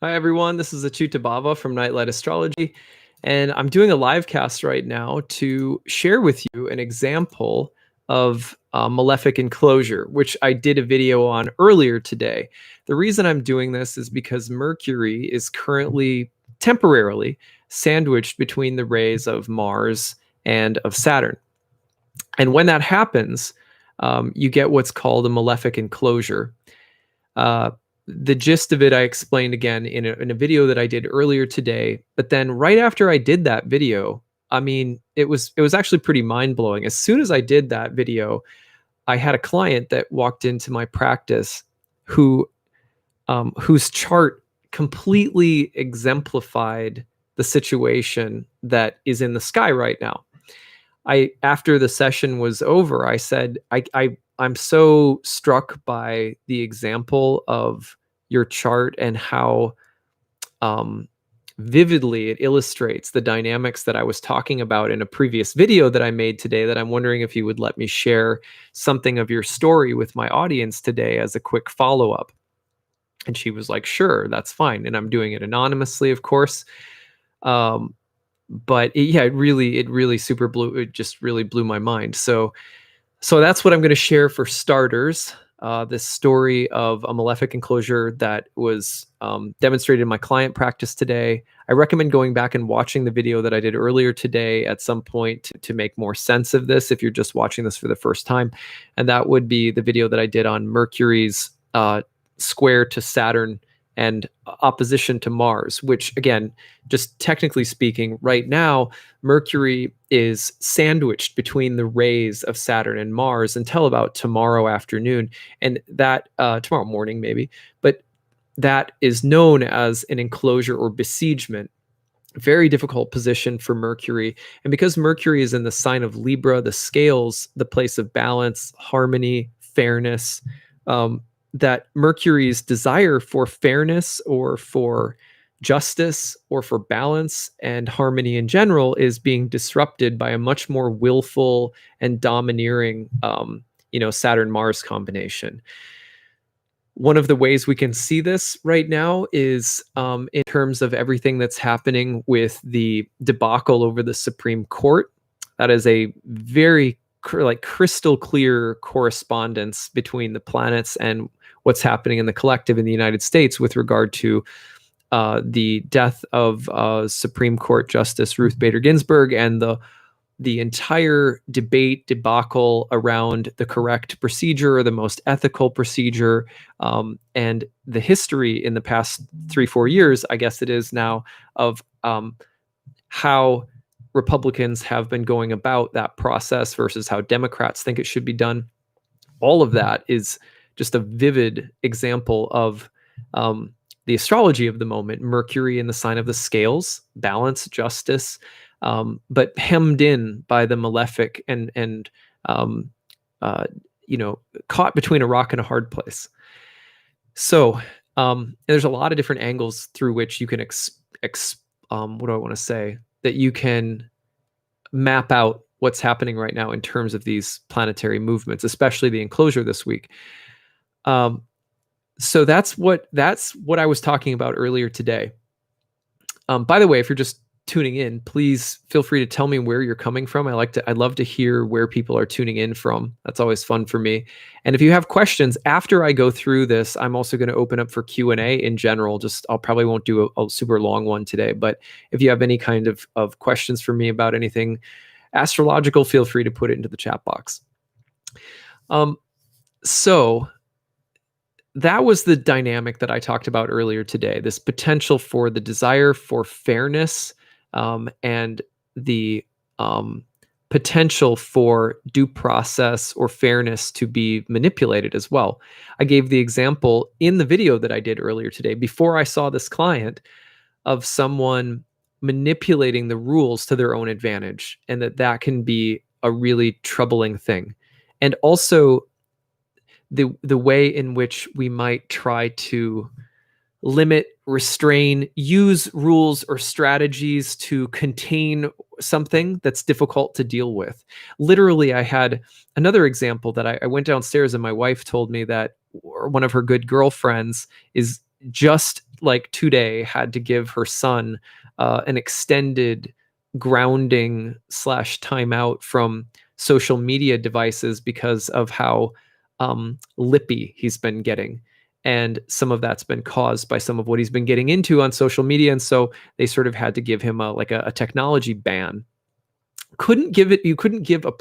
Hi, everyone. This is Achuta Bava from Nightlight Astrology, and I'm doing a live cast right now to share with you an example of Malefic Enclosure, which I did a video on earlier today. The reason I'm doing this is because Mercury is currently temporarily sandwiched between the rays of Mars and of Saturn. And when that happens, you get what's called a Malefic Enclosure. The gist of it I explained again in a video that I did earlier today. But then right after I did that video, I mean, it was actually pretty mind-blowing. As soon as I did that video, I had a client that walked into my practice whose chart completely exemplified the situation that is in the sky right now. After the session was over, I said, I'm so struck by the example of your chart and how vividly it illustrates the dynamics that I was talking about in a previous video that I made today, that I'm wondering if you would let me share something of your story with my audience today as a quick follow-up. And she was like, sure, that's fine. And I'm doing it anonymously, of course. But it really super blew, it just really blew my mind. So that's what I'm going to share for starters. This story of a Malefic Enclosure that was demonstrated in my client practice today. I recommend going back and watching the video that I did earlier today at some point to make more sense of this if you're just watching this for the first time. And that would be the video that I did on Mercury's square to Saturn and opposition to Mars, which again, just technically speaking, right now, Mercury is sandwiched between the rays of Saturn and Mars until about tomorrow afternoon, and that tomorrow morning maybe, but that is known as an enclosure or besiegement. Very difficult position for Mercury. And because Mercury is in the sign of Libra, the scales, the place of balance, harmony, fairness, that Mercury's desire for fairness or for justice or for balance and harmony in general is being disrupted by a much more willful and domineering, Saturn-Mars combination. One of the ways we can see this right now is in terms of everything that's happening with the debacle over the Supreme Court. That is a very crystal clear correspondence between the planets and what's happening in the collective in the United States with regard to the death of Supreme Court Justice Ruth Bader Ginsburg and the entire debacle around the correct procedure or the most ethical procedure, and the history in the past 3-4 years, I guess it is now, of how Republicans have been going about that process versus how Democrats think it should be done. All of that is just a vivid example of the astrology of the moment. Mercury in the sign of the scales, balance, justice, but hemmed in by the malefic and caught between a rock and a hard place. So there's a lot of different angles through which you can what do I want to say? That you can map out what's happening right now in terms of these planetary movements, especially the enclosure this week. So that's what I was talking about earlier today. By the way, if you're just tuning in, please feel free to tell me where you're coming from. I'd love to hear where people are tuning in from. That's always fun for me. And if you have questions after I go through this, I'm also going to open up for Q&A in general. I'll probably won't do a super long one today, but if you have any kind of questions for me about anything astrological, feel free to put it into the chat box. So that was the dynamic that I talked about earlier today, this potential for the desire for fairness, and the potential for due process or fairness to be manipulated as well. I gave the example in the video that I did earlier today, before I saw this client, of someone manipulating the rules to their own advantage, and that can be a really troubling thing. And also the way in which we might try to limit, restrain, use rules or strategies to contain something that's difficult to deal with. Literally, I had another example that I went downstairs and my wife told me that or one of her good girlfriends is just like today had to give her son an extended grounding slash timeout from social media devices because of how lippy he's been getting. And some of that's been caused by some of what he's been getting into on social media. And so they sort of had to give him a technology ban. You couldn't give a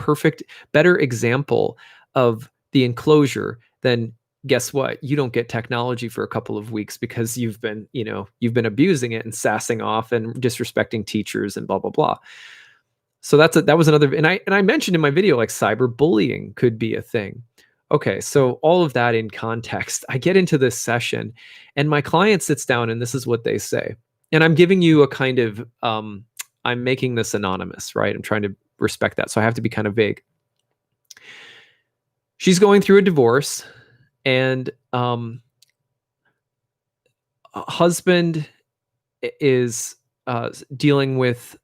better example of the enclosure than, guess what? You don't get technology for a couple of weeks because you've been abusing it and sassing off and disrespecting teachers and blah, blah, blah. So that was another, and I mentioned in my video, like, cyberbullying could be a thing. Okay, so all of that in context, I get into this session and my client sits down and this is what they say. And I'm giving you a kind of, I'm making this anonymous, right? I'm trying to respect that. So I have to be kind of vague. She's going through a divorce and husband is dealing with,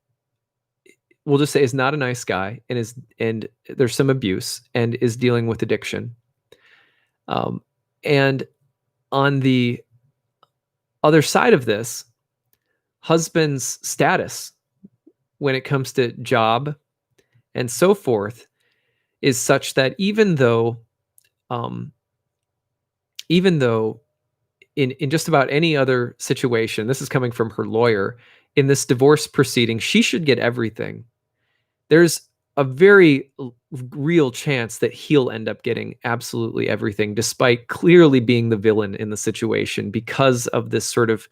we'll just say, is not a nice guy and there's some abuse and is dealing with addiction. And on the other side of this, husband's status when it comes to job and so forth is such that even though in just about any other situation, this is coming from her lawyer, in this divorce proceeding, she should get everything. There's a very real chance that he'll end up getting absolutely everything, despite clearly being the villain in the situation because of this sort of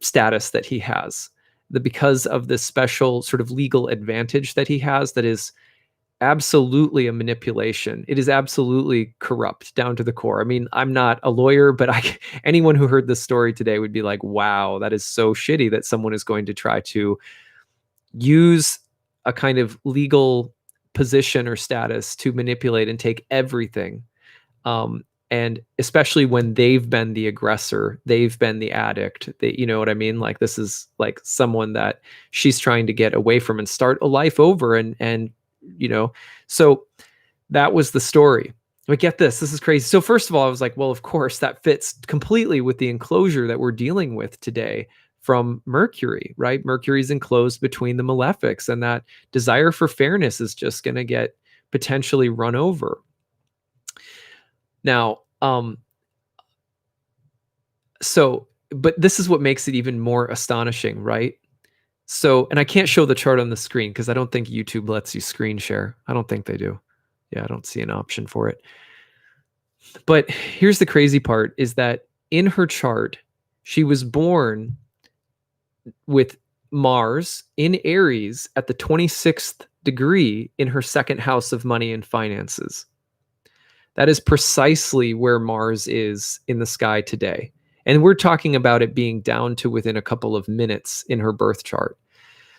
status that he has, because of this special sort of legal advantage that he has that is absolutely a manipulation. It is absolutely corrupt down to the core. I mean, I'm not a lawyer, but anyone who heard this story today would be like, wow, that is so shitty that someone is going to try to use a kind of legal position or status to manipulate and take everything. And especially when they've been the aggressor, they've been the addict, you know what I mean? Like, this is like someone that she's trying to get away from and start a life over. And so that was the story. But get this is crazy. So first of all, I was like, well, of course that fits completely with the enclosure that we're dealing with today from Mercury, right? Mercury's enclosed between the malefics, and that desire for fairness is just going to get potentially run over. Now, but this is what makes it even more astonishing, right? So, and I can't show the chart on the screen because I don't think YouTube lets you screen share. I don't think they do. Yeah, I don't see an option for it. But here's the crazy part is that in her chart, she was born with Mars in Aries at the 26th degree in her second house of money and finances. That is precisely where Mars is in the sky today. And we're talking about it being down to within a couple of minutes in her birth chart.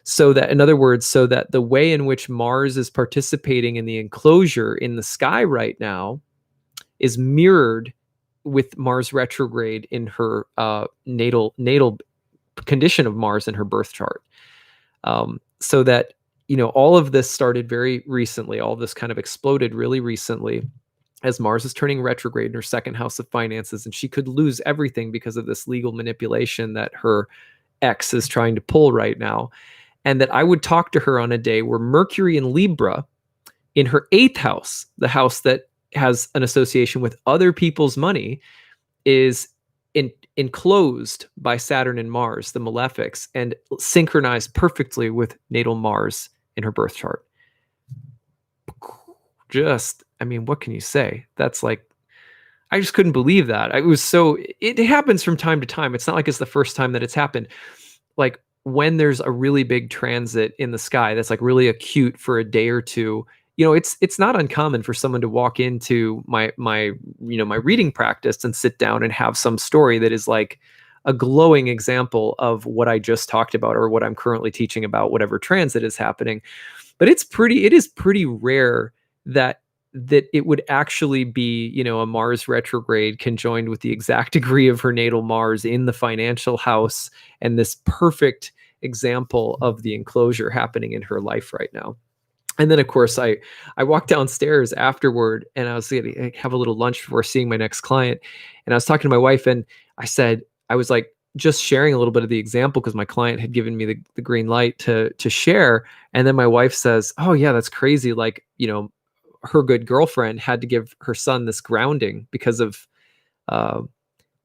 So that, in other words, so that the way in which Mars is participating in the enclosure in the sky right now is mirrored with Mars retrograde in her natal condition of Mars in her birth chart. So that, all of this started very recently. All of this kind of exploded really recently as Mars is turning retrograde in her second house of finances, and she could lose everything because of this legal manipulation that her ex is trying to pull right now. And that I would talk to her on a day where Mercury in Libra in her 8th house, the house that has an association with other people's money, is enclosed by Saturn and Mars, the malefics, and synchronized perfectly with natal Mars in her birth chart. What can you say? That's like, I just couldn't believe that. It happens from time to time. It's not like it's the first time that it's happened. Like, when there's a really big transit in the sky that's like really acute for a day or two, it's not uncommon for someone to walk into my reading practice and sit down and have some story that is like a glowing example of what I just talked about or what I'm currently teaching about whatever transit is happening. But it is pretty rare that it would actually be, a Mars retrograde conjoined with the exact degree of her natal Mars in the financial house, and this perfect example of the enclosure happening in her life right now. And then, of course, I walked downstairs afterward, and I was going to have a little lunch before seeing my next client. And I was talking to my wife, and I was like just sharing a little bit of the example because my client had given me the green light to share. And then my wife says, "Oh yeah, that's crazy. Like, her good girlfriend had to give her son this grounding because of uh,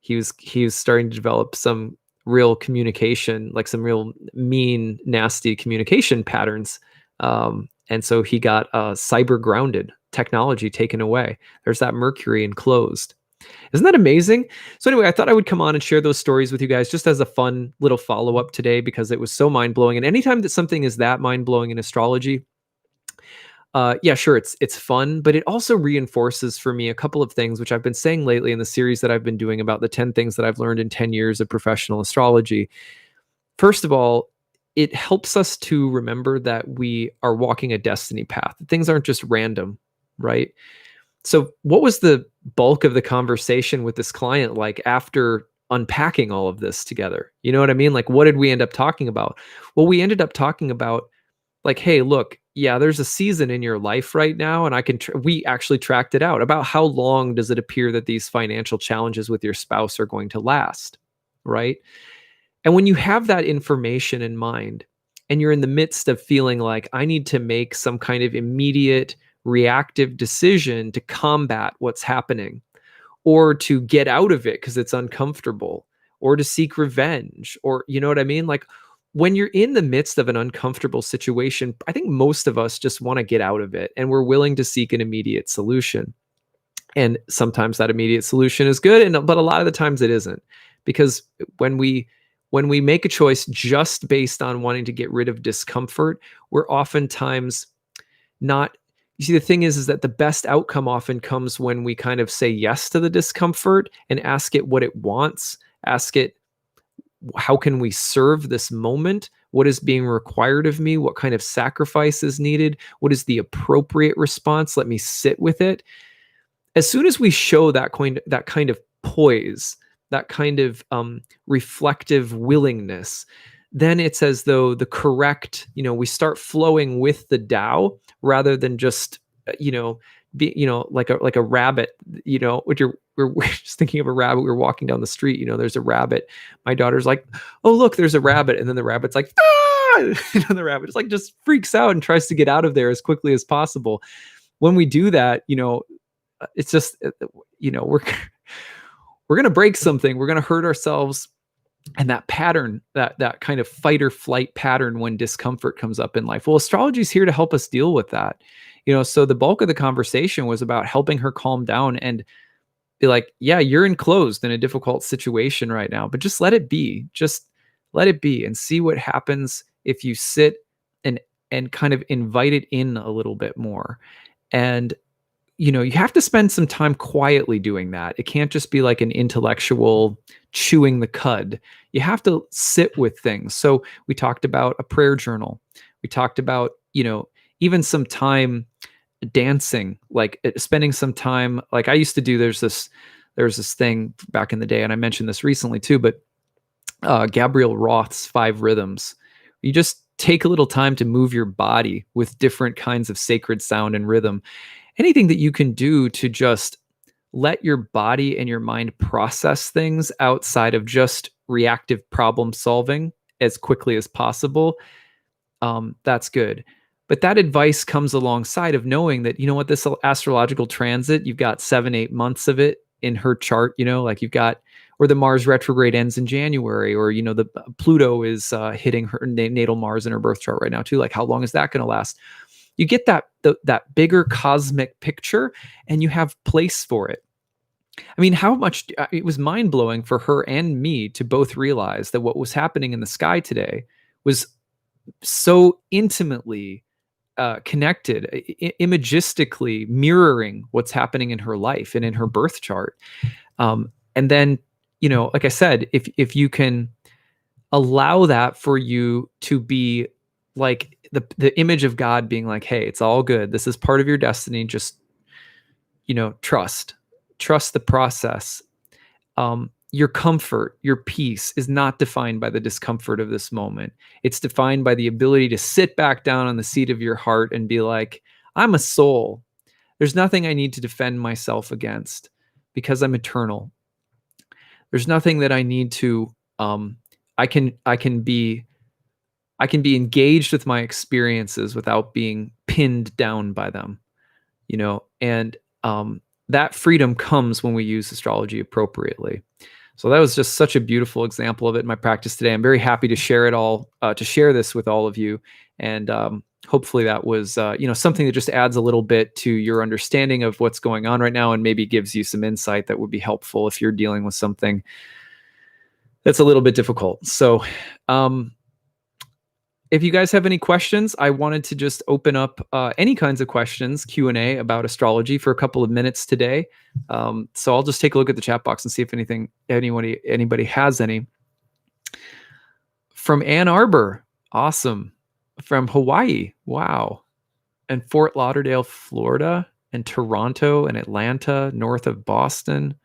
he was starting to develop some real communication, like some real mean, nasty communication patterns. And so he got cyber grounded, technology taken away. There's that Mercury enclosed. Isn't that amazing? So anyway, I thought I would come on and share those stories with you guys just as a fun little follow up today because it was so mind blowing. And anytime that something is that mind blowing in astrology, yeah, sure, it's fun, but it also reinforces for me a couple of things, which I've been saying lately in the series that I've been doing about the 10 things that I've learned in 10 years of professional astrology. First of all, it helps us to remember that we are walking a destiny path. Things aren't just random, right? So, what was the bulk of the conversation with this client like after unpacking all of this together? You know what I mean? Like, what did we end up talking about? Well, we ended up talking about like, hey, look, yeah, there's a season in your life right now, and we actually tracked it out about how long does it appear that these financial challenges with your spouse are going to last, right? And when you have that information in mind, and you're in the midst of feeling like I need to make some kind of immediate reactive decision to combat what's happening, or to get out of it because it's uncomfortable, or to seek revenge, or you know what I mean? Like when you're in the midst of an uncomfortable situation, I think most of us just want to get out of it and we're willing to seek an immediate solution. And sometimes that immediate solution is good, but a lot of the times it isn't. Because when we when we make a choice just based on wanting to get rid of discomfort, we're oftentimes not. You see, the thing is that the best outcome often comes when we kind of say yes to the discomfort and ask it what it wants, ask it, how can we serve this moment? What is being required of me? What kind of sacrifice is needed? What is the appropriate response? Let me sit with it. As soon as we show that kind of poise, that kind of reflective willingness, then it's as though the correct, we start flowing with the Tao rather than just, like a rabbit, which we're just thinking of a rabbit. We're walking down the street, there's a rabbit. My daughter's like, oh, look, there's a rabbit. And then the rabbit's like, ah! The rabbit is like, just freaks out and tries to get out of there as quickly as possible. When we do that, it's just, we're going to break something. We're going to hurt ourselves. And that pattern, that kind of fight or flight pattern when discomfort comes up in life. Well, astrology is here to help us deal with that. So the bulk of the conversation was about helping her calm down and be like, yeah, you're enclosed in a difficult situation right now, but just let it be. Just let it be and see what happens if you sit and kind of invite it in a little bit more. And you have to spend some time quietly doing that. It can't just be like an intellectual chewing the cud. You have to sit with things. So we talked about a prayer journal. We talked about, even some time dancing, like spending some time, like I used to do, there's this thing back in the day, and I mentioned this recently too, but Gabriel Roth's 5 rhythms. You just take a little time to move your body with different kinds of sacred sound and rhythm. Anything that you can do to just let your body and your mind process things outside of just reactive problem solving as quickly as possible, that's good. But that advice comes alongside of knowing that, this astrological transit, you've got 7-8 months of it in her chart, like you've got, or the Mars retrograde ends in January, or, the Pluto is hitting her natal Mars in her birth chart right now too. Like, how long is that going to last? You get that bigger cosmic picture and you have place for it. I mean, how much it was mind blowing for her and me to both realize that what was happening in the sky today was so intimately connected, imagistically mirroring what's happening in her life and in her birth chart. And then, like I said, if you can allow that for you to be like the image of God being like, hey, it's all good. This is part of your destiny. Just, trust the process. your comfort, your peace is not defined by the discomfort of this moment. It's defined by the ability to sit back down on the seat of your heart and be like, I'm a soul. There's nothing I need to defend myself against because I'm eternal. There's nothing that I need to I can be engaged with my experiences without being pinned down by them, and that freedom comes when we use astrology appropriately. So that was just such a beautiful example of it in my practice today. I'm very happy to share it all, to share this with all of you. And hopefully that was, something that just adds a little bit to your understanding of what's going on right now and maybe gives you some insight that would be helpful if you're dealing with something that's a little bit difficult. So if you guys have any questions, I wanted to just open up any kinds of questions, Q&A about astrology for a couple of minutes today. So I'll just take a look at the chat box and see if anybody has any. From Ann Arbor, awesome. From Hawaii, wow. And Fort Lauderdale, Florida, and Toronto and Atlanta, north of Boston.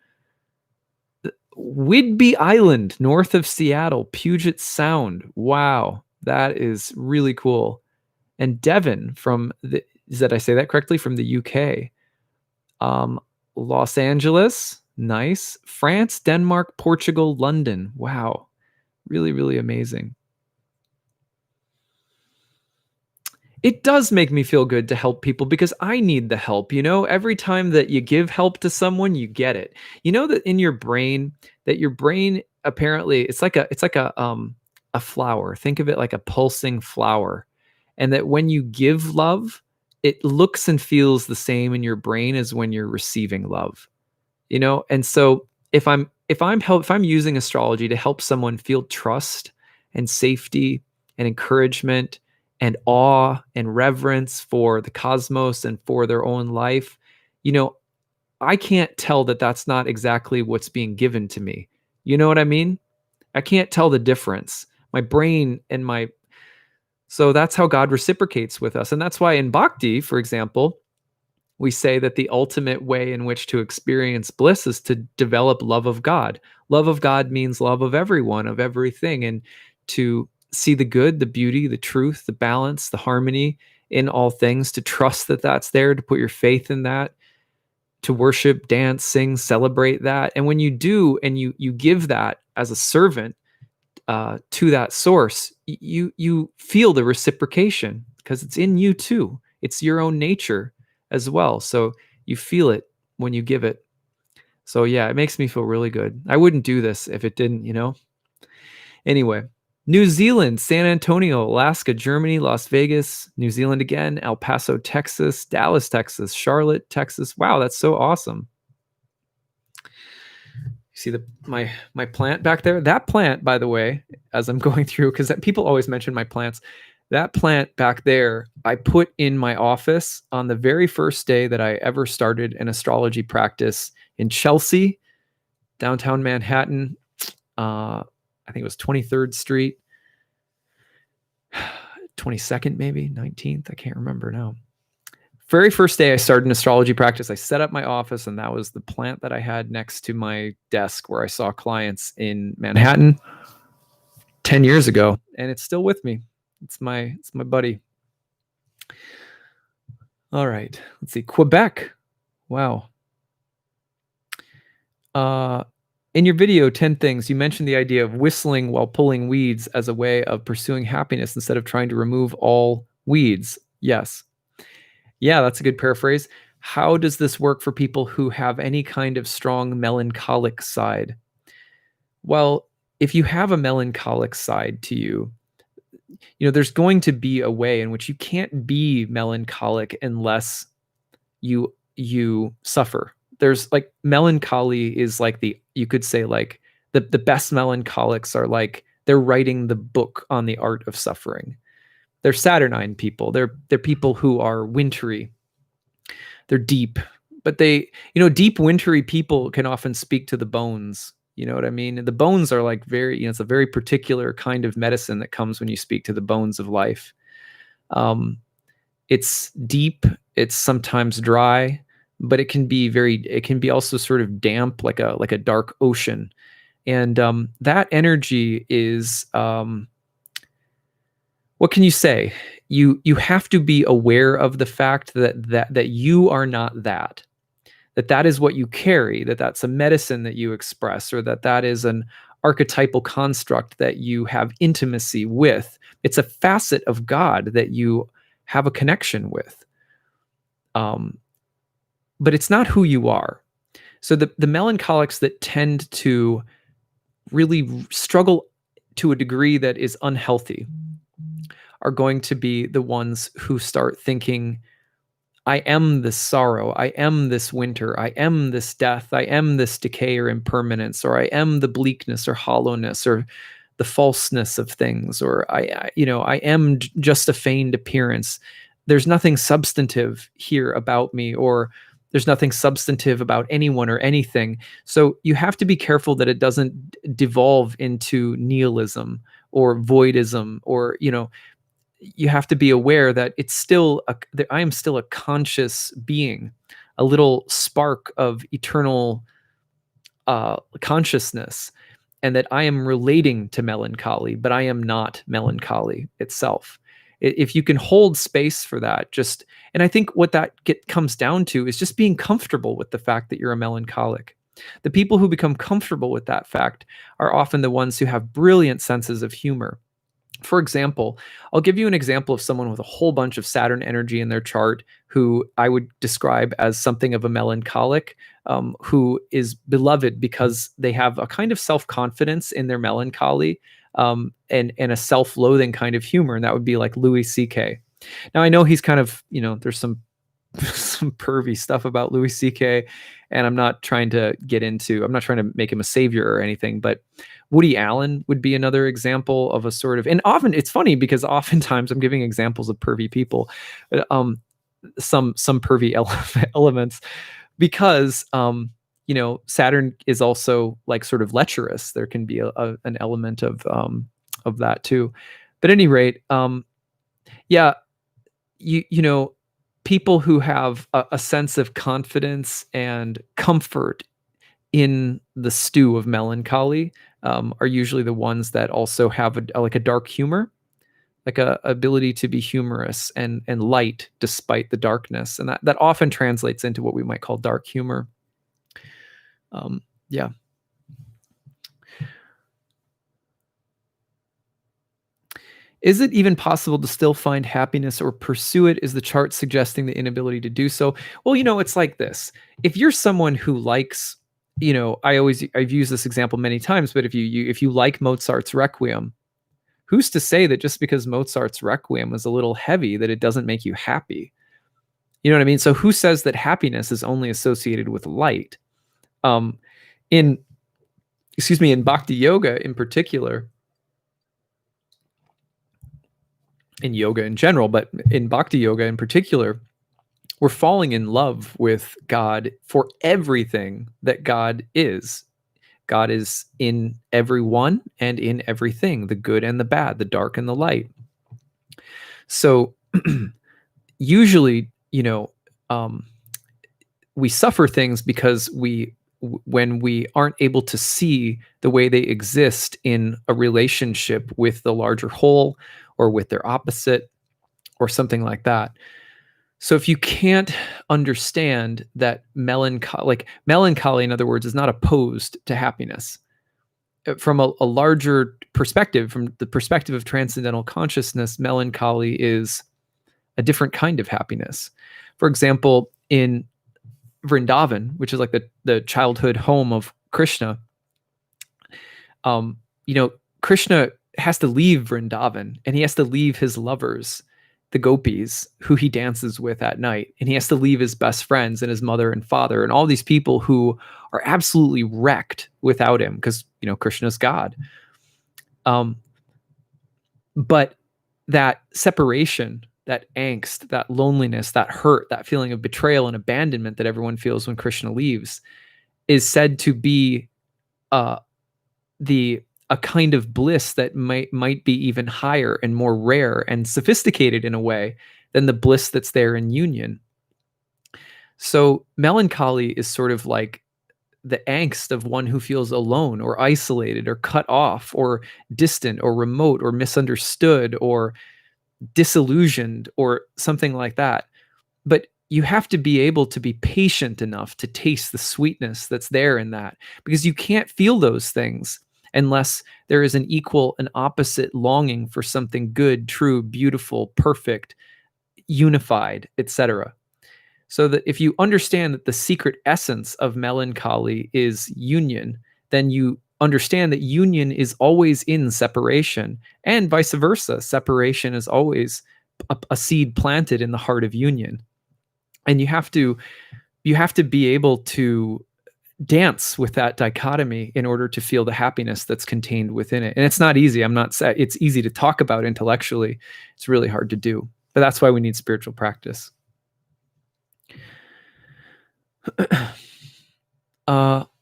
Whidbey Island, north of Seattle, Puget Sound, wow. That is really cool. And Devon did I say that correctly? From the UK. Los Angeles, nice. France, Denmark, Portugal, London. Wow. Really, really amazing. It does make me feel good to help people because I need the help. Every time that you give help to someone, you get it. That in your brain, apparently it's like a flower. Think of it like a pulsing flower. And that when you give love, it looks and feels the same in your brain as when you're receiving love. And so if I'm using astrology to help someone feel trust and safety and encouragement and awe and reverence for the cosmos and for their own life, I can't tell that that's not exactly what's being given to me. You know what I mean? I can't tell the difference. My brain and so that's how God reciprocates with us. And that's why in Bhakti, for example, we say that the ultimate way in which to experience bliss is to develop love of God. Love of God means love of everyone, of everything, and to see the good, the beauty, the truth, the balance, the harmony in all things, to trust that that's there, to put your faith in that, to worship, dance, sing, celebrate that. And when you do, and you give that as a servant, to that source, you feel the reciprocation because it's in you too. It's your own nature as well. So you feel it when you give it. So yeah, it makes me feel really good. I wouldn't do this if it didn't, Anyway, New Zealand, San Antonio, Alaska, Germany, Las Vegas, New Zealand again, El Paso, Texas, Dallas, Texas, Charlotte, Texas. Wow, that's so awesome. See my plant back there? That plant, by the way, as I'm going through, because people always mention my plants, that plant back there, I put in my office on the very first day that I ever started an astrology practice in Chelsea, downtown Manhattan. I think it was 23rd Street, 22nd, maybe 19th. I can't remember now. Very first day I started an astrology practice, I set up my office, and that was the plant that I had next to my desk where I saw clients in Manhattan 10 years ago, and it's still with me. It's my buddy. All right, let's see. Quebec. Wow. In your video, 10 Things, you mentioned the idea of whistling while pulling weeds as a way of pursuing happiness instead of trying to remove all weeds. Yes. Yeah, that's a good paraphrase. How does this work for people who have any kind of strong melancholic side? Well, if you have a melancholic side to you, there's going to be a way in which you can't be melancholic unless you suffer. There's like melancholy is like you could say like the best melancholics are like they're writing the book on the art of suffering. They're Saturnine people. They're people who are wintry. They're deep, but deep wintry people can often speak to the bones. You know what I mean? The bones are like it's a very particular kind of medicine that comes when you speak to the bones of life. It's deep. It's sometimes dry, but it can be also sort of damp, like a dark ocean. And that energy is, what can you say? You have to be aware of the fact that you are not that. That is what you carry, that's a medicine that you express, or that is an archetypal construct that you have intimacy with. It's a facet of God that you have a connection with. But it's not who you are. So the melancholics that tend to really struggle to a degree that is unhealthy are going to be the ones who start thinking, I am this sorrow, I am this winter, I am this death, I am this decay or impermanence, or I am the bleakness or hollowness or the falseness of things, or I am just a feigned appearance. There's nothing substantive here about me, or there's nothing substantive about anyone or anything. So you have to be careful that it doesn't devolve into nihilism or voidism, or you have to be aware that that I am still a conscious being, a little spark of eternal consciousness, and that I am relating to melancholy, but I am not melancholy itself. If you can hold space for that, and I think what that comes down to is just being comfortable with the fact that you're a melancholic. The people who become comfortable with that fact are often the ones who have brilliant senses of humor. For example, I'll give you an example of someone with a whole bunch of Saturn energy in their chart who I would describe as something of a melancholic, who is beloved because they have a kind of self-confidence in their melancholy, and a self-loathing kind of humor, and that would be like Louis C.K. Now, I know he's kind of, there's some pervy stuff about Louis C.K., and I'm not trying to make him a savior or anything, but Woody Allen would be another example of a sort of, and often it's funny because oftentimes I'm giving examples of pervy people, some pervy elements, because Saturn is also like sort of lecherous. There can be an element of that too. But at any rate, yeah, people who have a sense of confidence and comfort in the stew of melancholy are usually the ones that also have a dark humor, like a ability to be humorous and light despite the darkness, and that often translates into what we might call dark humor. Yeah. Is it even possible to still find happiness or pursue it? Is the chart suggesting the inability to do so? Well, it's like this. If you're someone who likes, I've used this example many times, but if you like Mozart's Requiem, who's to say that just because Mozart's Requiem was a little heavy that it doesn't make you happy? You know what I mean? So who says that happiness is only associated with light? In Bhakti Yoga in particular, in yoga in general, but in Bhakti Yoga in particular, we're falling in love with God for everything that God is. God is in everyone and in everything, the good and the bad, the dark and the light. So usually, we suffer things because when we aren't able to see the way they exist in a relationship with the larger whole or with their opposite or something like that. So if you can't understand that melancholy, in other words, is not opposed to happiness. From a larger perspective, from the perspective of transcendental consciousness, melancholy is a different kind of happiness. For example, in Vrindavan, which is like the childhood home of Krishna, Krishna has to leave Vrindavan, and he has to leave his lovers, the gopis, who he dances with at night, and he has to leave his best friends and his mother and father and all these people who are absolutely wrecked without him, because Krishna's God. But that separation, that angst, that loneliness, that hurt, that feeling of betrayal and abandonment that everyone feels when Krishna leaves is said to be a kind of bliss that might be even higher and more rare and sophisticated in a way than the bliss that's there in union. So melancholy is sort of like the angst of one who feels alone or isolated or cut off or distant or remote or misunderstood or disillusioned or something like that. But you have to be able to be patient enough to taste the sweetness that's there in that, because you can't feel those things unless there is an equal and opposite longing for something good, true, beautiful, perfect, unified, etc. So that if you understand that the secret essence of melancholy is union, then you understand that union is always in separation, and vice versa. Separation is always a seed planted in the heart of union. And you have to be able to dance with that dichotomy in order to feel the happiness that's contained within it. And it's not easy. I'm not saying it's easy to talk about intellectually. It's really hard to do. But that's why we need spiritual practice.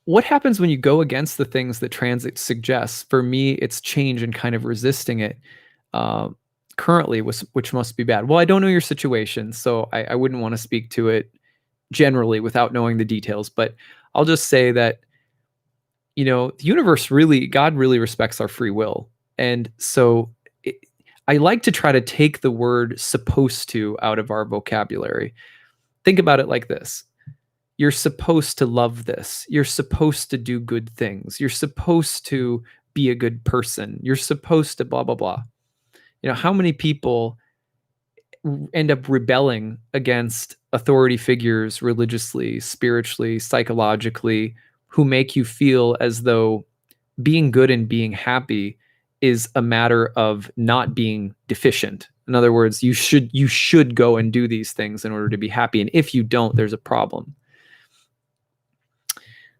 What happens when you go against the things that transit suggests? For me, it's change and kind of resisting it currently, which must be bad. Well, I don't know your situation, so I wouldn't want to speak to it generally without knowing the details. But I'll just say that, the universe God really respects our free will. And so I like to try to take the word supposed to out of our vocabulary. Think about it like this. You're supposed to love this. You're supposed to do good things. You're supposed to be a good person. You're supposed to blah, blah, blah. How many people end up rebelling against authority figures religiously, spiritually, psychologically, who make you feel as though being good and being happy is a matter of not being deficient. In other words, you should go and do these things in order to be happy. And if you don't, there's a problem.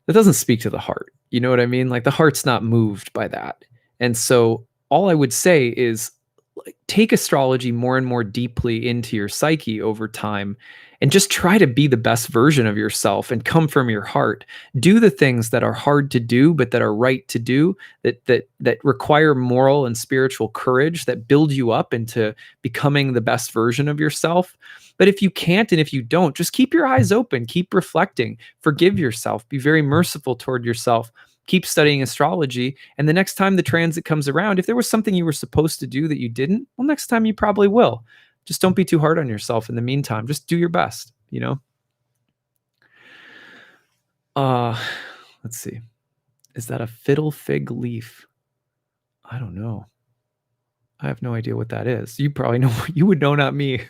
That doesn't speak to the heart. You know what I mean? Like, the heart's not moved by that. And so all I would say is, take astrology more and more deeply into your psyche over time, and just try to be the best version of yourself and come from your heart. Do the things that are hard to do, but that are right to do, that require moral and spiritual courage, that build you up into becoming the best version of yourself. But if you can't, and if you don't, just keep your eyes open, keep reflecting, forgive yourself, be very merciful toward yourself. Keep studying astrology, and the next time the transit comes around, if there was something you were supposed to do that you didn't, well, next time you probably will. Just don't be too hard on yourself in the meantime. Just do your best, Let's see. Is that a fiddle fig leaf? I don't know. I have no idea what that is. You probably know. You would know, not me.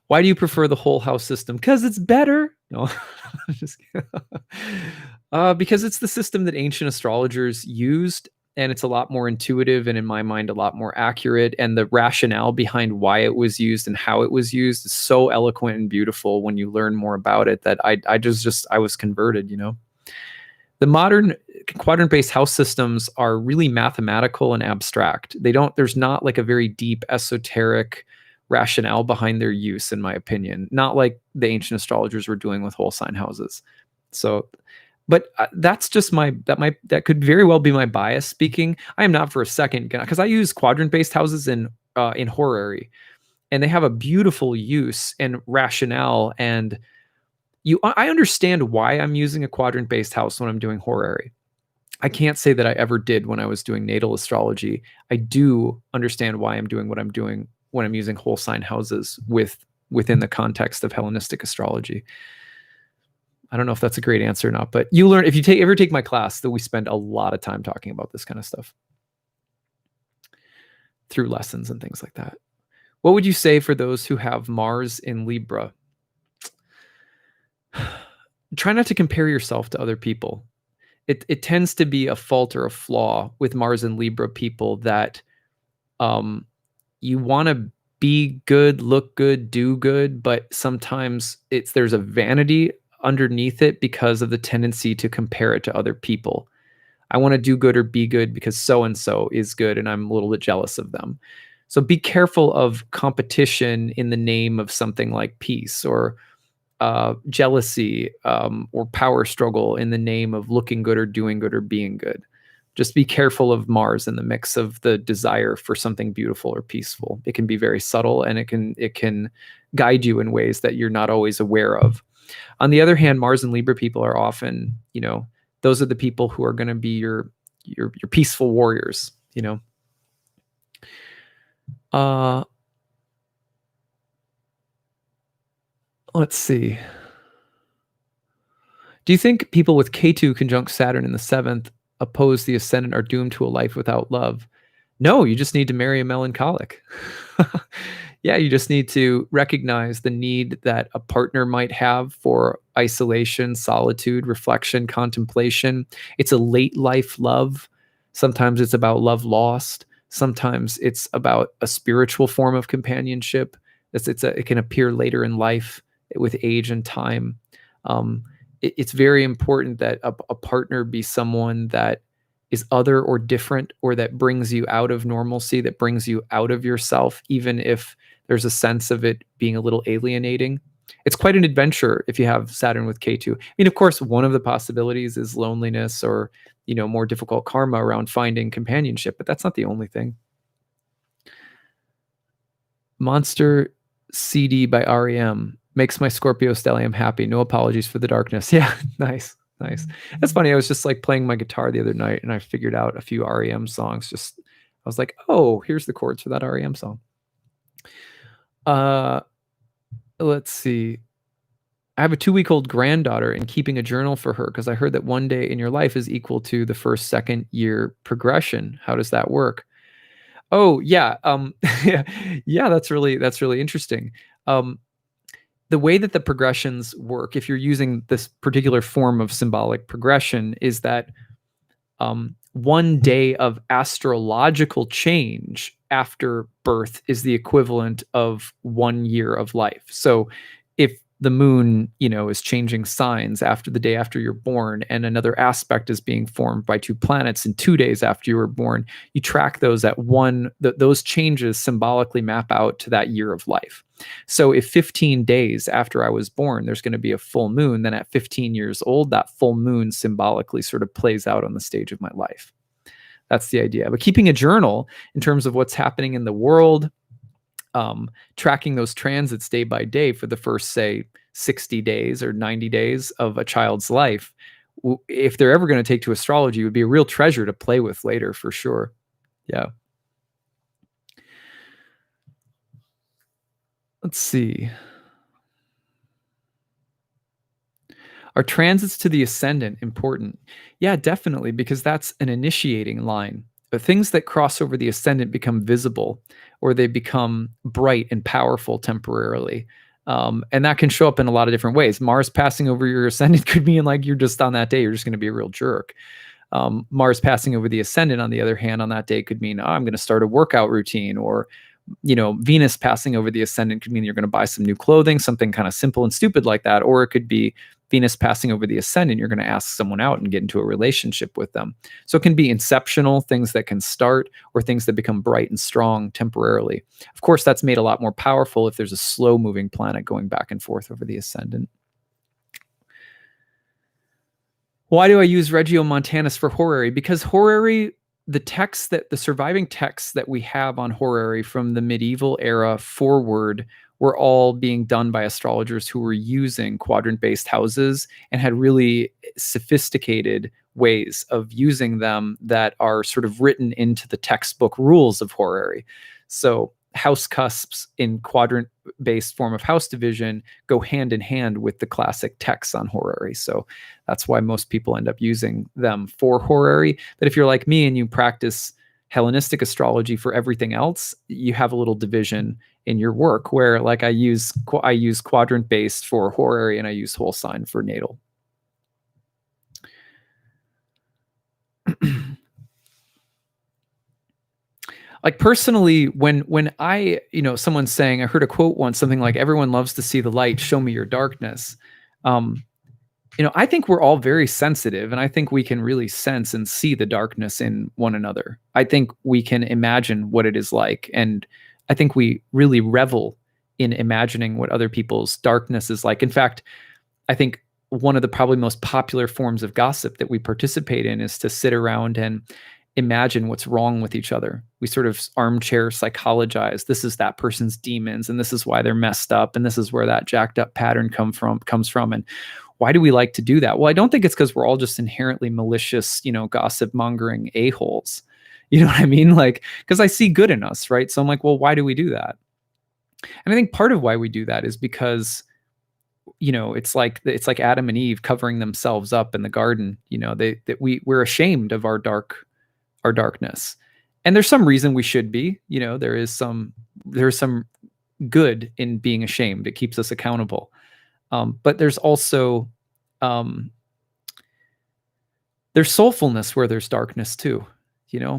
Why do you prefer the whole house system? Because it's better. No, just because it's the system that ancient astrologers used, and it's a lot more intuitive and, in my mind, a lot more accurate. And the rationale behind why it was used and how it was used is so eloquent and beautiful when you learn more about it, that I was converted. The modern quadrant-based house systems are really mathematical and abstract. There's not like a very deep esoteric rationale behind their use, in my opinion, not like the ancient astrologers were doing with whole sign houses. So, but that's just that could very well be my bias speaking. I am not for a second, because I use quadrant-based houses in horary, and they have a beautiful use and rationale. And I understand why I'm using a quadrant-based house when I'm doing horary. I can't say that I ever did when I was doing natal astrology. I do understand why I'm doing what I'm doing when I'm using whole sign houses within the context of Hellenistic astrology. I don't know if that's a great answer or not, but you learn if you ever take my class, that we spend a lot of time talking about this kind of stuff through lessons and things like that. What would you say for those who have Mars in Libra? Try not to compare yourself to other people. It tends to be a fault or a flaw with Mars and Libra people that you want to be good, look good, do good, but sometimes there's a vanity underneath it because of the tendency to compare it to other people. I want to do good or be good because so-and-so is good, and I'm a little bit jealous of them. So be careful of competition in the name of something like peace, or jealousy, or power struggle in the name of looking good or doing good or being good. Just be careful of Mars in the mix of the desire for something beautiful or peaceful. It can be very subtle, and it can guide you in ways that you're not always aware of. On the other hand, Mars and Libra people are often, those are the people who are going to be your peaceful warriors, let's see. Do you think people with K2 conjunct Saturn in the 7th oppose the ascendant are doomed to a life without love? No, you just need to marry a melancholic. Yeah, you just need to recognize the need that a partner might have for isolation, solitude, reflection, contemplation. It's a late life love. Sometimes it's about love lost. Sometimes it's about a spiritual form of companionship. It can appear later in life with age and time. It's very important that a partner be someone that is other or different, or that brings you out of normalcy, that brings you out of yourself, even if there's a sense of it being a little alienating. It's quite an adventure if you have Saturn with K2. I mean, of course, one of the possibilities is loneliness or, more difficult karma around finding companionship, but that's not the only thing. Monster CD by REM makes my Scorpio stellium happy. No apologies for the darkness. Yeah, nice. That's funny. I was just like playing my guitar the other night and I figured out a few REM songs. I was like, oh, here's the chords for that REM song. Let's see. I have a 2-week-old granddaughter and keeping a journal for her because I heard that one day in your life is equal to the first second year progression. How does that work? Oh, yeah. Yeah, that's really interesting. The way that the progressions work, if you're using this particular form of symbolic progression, is that one day of astrological change after birth is the equivalent of 1 year of life. So if the moon, is changing signs after the day after you're born, and another aspect is being formed by 2 planets in 2 days after you were born, you track those at those changes symbolically map out to that year of life. So if 15 days after I was born, there's going to be a full moon, then at 15 years old, that full moon symbolically sort of plays out on the stage of my life. That's the idea. But keeping a journal in terms of what's happening in the world, tracking those transits day by day for the first, say, 60 days or 90 days of a child's life, if they're ever going to take to astrology, it would be a real treasure to play with later, for sure. Yeah. Let's see. Are transits to the ascendant important? Yeah, definitely, because that's an initiating line. The things that cross over the ascendant become visible, or they become bright and powerful temporarily. And that can show up in a lot of different ways. Mars passing over your ascendant could mean like you're just on that day, you're just going to be a real jerk. Mars passing over the ascendant, on the other hand, on that day could mean, I'm going to start a workout routine, or Venus passing over the ascendant could mean you're going to buy some new clothing, something kind of simple and stupid like that. Or it could be Venus passing over the ascendant, you're going to ask someone out and get into a relationship with them. So it can be inceptional, things that can start, or things that become bright and strong temporarily. Of course, that's made a lot more powerful if there's a slow moving planet going back and forth over the ascendant. Why do I use Regiomontanus for horary? Because horary, the surviving texts that we have on horary from the medieval era forward were all being done by astrologers who were using quadrant-based houses and had really sophisticated ways of using them that are sort of written into the textbook rules of horary. So house cusps in quadrant-based form of house division go hand in hand with the classic texts on horary. So that's why most people end up using them for horary. But if you're like me and you practice Hellenistic astrology for everything else, you have a little division in your work where, like, I use quadrant-based for horary and I use whole sign for natal. Like personally, when I, someone's saying, I heard a quote once, something like, everyone loves to see the light, show me your darkness. I think we're all very sensitive, and I think we can really sense and see the darkness in one another. I think we can imagine what it is like, and I think we really revel in imagining what other people's darkness is like. In fact, I think one of the probably most popular forms of gossip that we participate in is to sit around and imagine what's wrong with each other. We sort of armchair psychologize. This is that person's demons, and this is why they're messed up, and this is where that jacked up pattern comes from. And why do we like to do that? Well, I don't think it's because we're all just inherently malicious, gossip mongering a-holes. You know what I mean? Like, because I see good in us, right? So I'm like, well, why do we do that? And I think part of why we do that is because, it's like Adam and Eve covering themselves up in the garden. We're ashamed of our darkness, and there's some reason we should be. There's some good in being ashamed. It keeps us accountable. But there's also there's soulfulness where there's darkness too,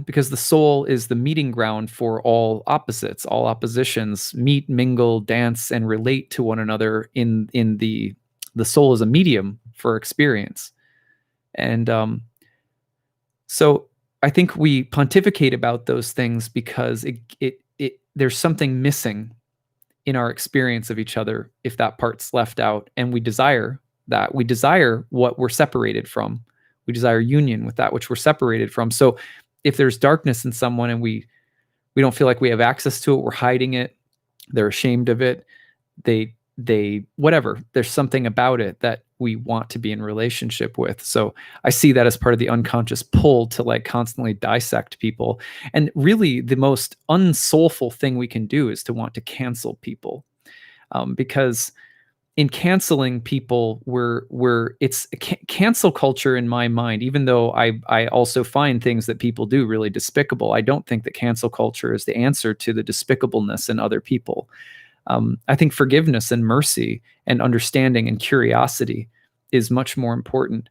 because the soul is the meeting ground for all opposites. All oppositions meet, mingle, dance, and relate to one another in the soul is a medium for experience. And so I think we pontificate about those things because there's something missing in our experience of each other if that part's left out, and we desire that. We desire what we're separated from. We desire union with that which we're separated from. So if there's darkness in someone and we don't feel like we have access to it, we're hiding it, they're ashamed of it, they whatever, there's something about it that we want to be in relationship with. So I see that as part of the unconscious pull to like constantly dissect people. And really the most unsoulful thing we can do is to want to cancel people. Because in canceling people, it's cancel culture in my mind, even though I also find things that people do really despicable. I don't think that cancel culture is the answer to the despicableness in other people. I think forgiveness and mercy and understanding and curiosity is much more important,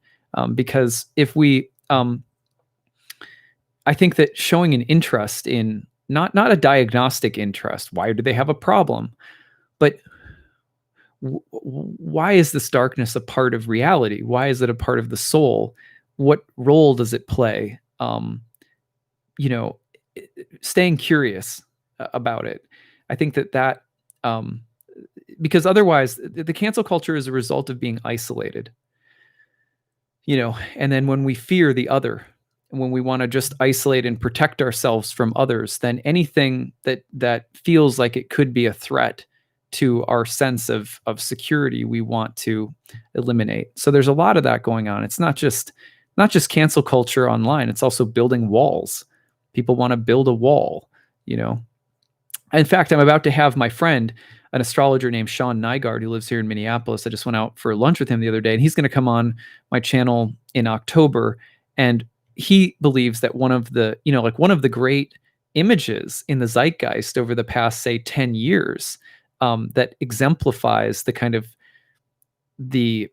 because if we, I think that showing an interest in not a diagnostic interest, why do they have a problem, but why is this darkness a part of reality? Why is it a part of the soul? What role does it play? Staying curious about it. I think that because otherwise the cancel culture is a result of being isolated, and then when we fear the other, and when we want to just isolate and protect ourselves from others, then anything that feels like it could be a threat to our sense of security, we want to eliminate. So there's a lot of that going on. It's not just cancel culture online. It's also building walls. People want to build a wall, In fact, I'm about to have my friend, an astrologer named Sean Nygaard, who lives here in Minneapolis. I just went out for lunch with him the other day, and he's going to come on my channel in October. And he believes that one of the great images in the zeitgeist over the past, say, 10 years, that exemplifies the kind of the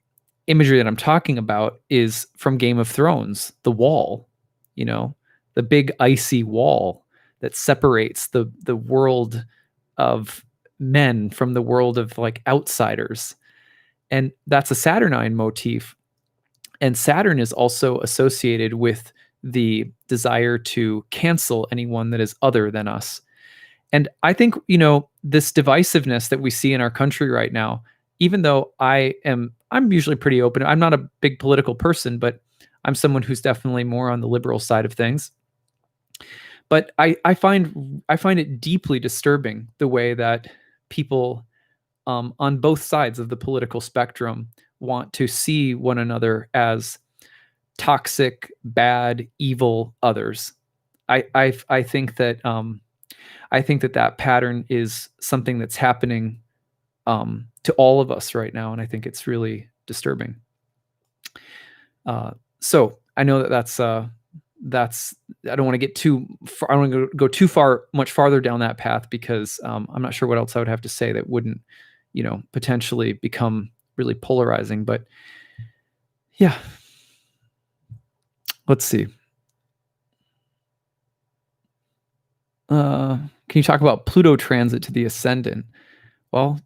imagery that I'm talking about is from Game of Thrones, the wall, the big icy wall that separates the world of men from the world of like outsiders. And that's a Saturnine motif. And Saturn is also associated with the desire to cancel anyone that is other than us. And I think, this divisiveness that we see in our country right now, even though I'm usually pretty open. I'm not a big political person, but I'm someone who's definitely more on the liberal side of things. But I find it deeply disturbing the way that people on both sides of the political spectrum want to see one another as toxic, bad, evil others. I think that that pattern is something that's happening to all of us right now, and I think it's really disturbing. So I know that's I don't want to get too far. I don't want to go much farther down that path, because I'm not sure what else I would have to say that wouldn't, potentially become really polarizing. But yeah, let's see. Can you talk about Pluto transit to the Ascendant? Well,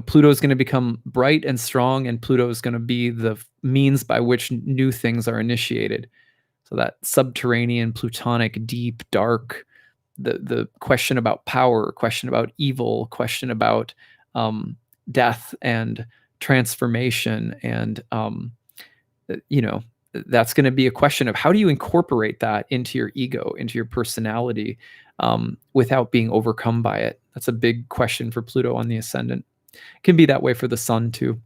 Pluto is going to become bright and strong, and Pluto is going to be the means by which new things are initiated. So that subterranean, plutonic, deep, dark, the question about power, question about evil, question about death and transformation, and that's going to be a question of how do you incorporate that into your ego, into your personality, without being overcome by it. That's a big question for Pluto on the ascendant. It can be that way for the sun too.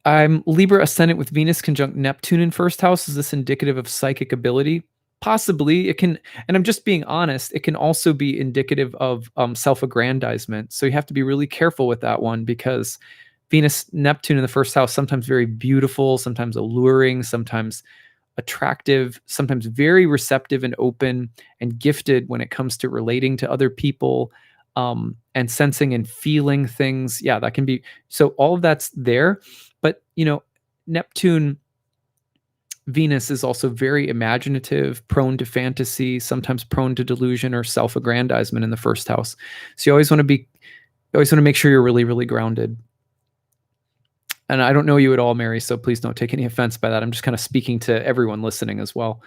I'm Libra ascendant with Venus conjunct Neptune in first house. Is this indicative of psychic ability? Possibly. It can, and I'm just being honest, it can also be indicative of self-aggrandizement. So you have to be really careful with that one, because Venus Neptune in the first house, sometimes very beautiful, sometimes alluring, sometimes attractive, sometimes very receptive and open and gifted when it comes to relating to other people, and sensing and feeling things. Yeah, that can be. So all of that's there. But, Neptune, Venus is also very imaginative, prone to fantasy, sometimes prone to delusion or self-aggrandizement in the first house. So you always want to make sure you're really, really grounded. And I don't know you at all, Mary, so please don't take any offense by that. I'm just kind of speaking to everyone listening as well.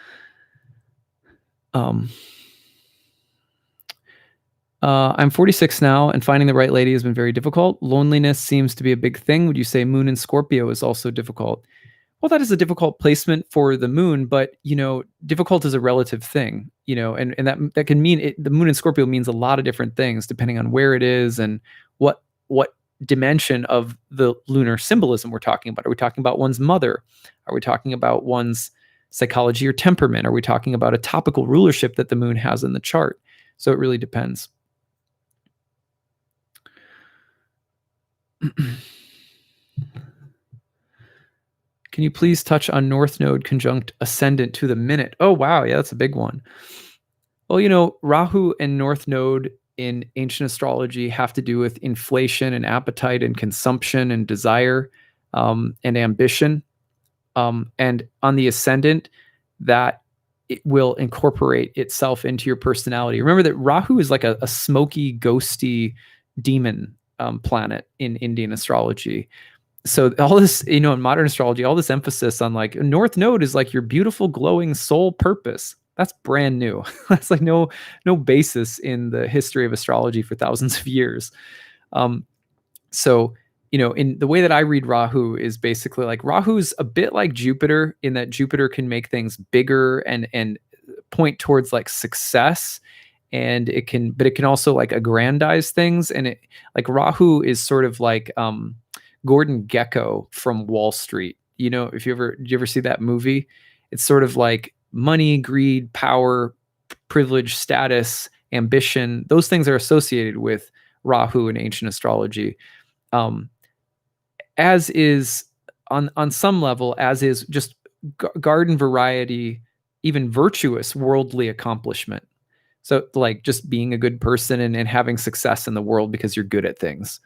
I'm 46 now, and finding the right lady has been very difficult. Loneliness seems to be a big thing. Would you say Moon in Scorpio is also difficult? Well, that is a difficult placement for the moon, but difficult is a relative thing, and that can mean the moon in Scorpio means a lot of different things depending on where it is and what dimension of the lunar symbolism we're talking about. Are we talking about one's mother? Are we talking about one's psychology or temperament? Are we talking about a topical rulership that the moon has in the chart? So it really depends. Can you please touch on North Node conjunct Ascendant to the minute? Oh, wow. Yeah, that's a big one. Well, Rahu and North Node in ancient astrology have to do with inflation and appetite and consumption and desire, and ambition. And on the Ascendant, that it will incorporate itself into your personality. Remember that Rahu is like a smoky, ghosty demon planet in Indian astrology. So all this, in modern astrology, all this emphasis on like North Node is like your beautiful, glowing soul purpose. That's brand new. That's like no basis in the history of astrology for thousands of years. So, in the way that I read Rahu is basically like Rahu's a bit like Jupiter in that Jupiter can make things bigger and point towards like success. And it can also like aggrandize things. And it like Rahu is sort of like Gordon Gekko from Wall Street. Did you ever see that movie? It's sort of like money, greed, power, privilege, status, ambition. Those things are associated with Rahu in ancient astrology. As is on some level, as is just garden variety, even virtuous worldly accomplishment. So like just being a good person and having success in the world because you're good at things.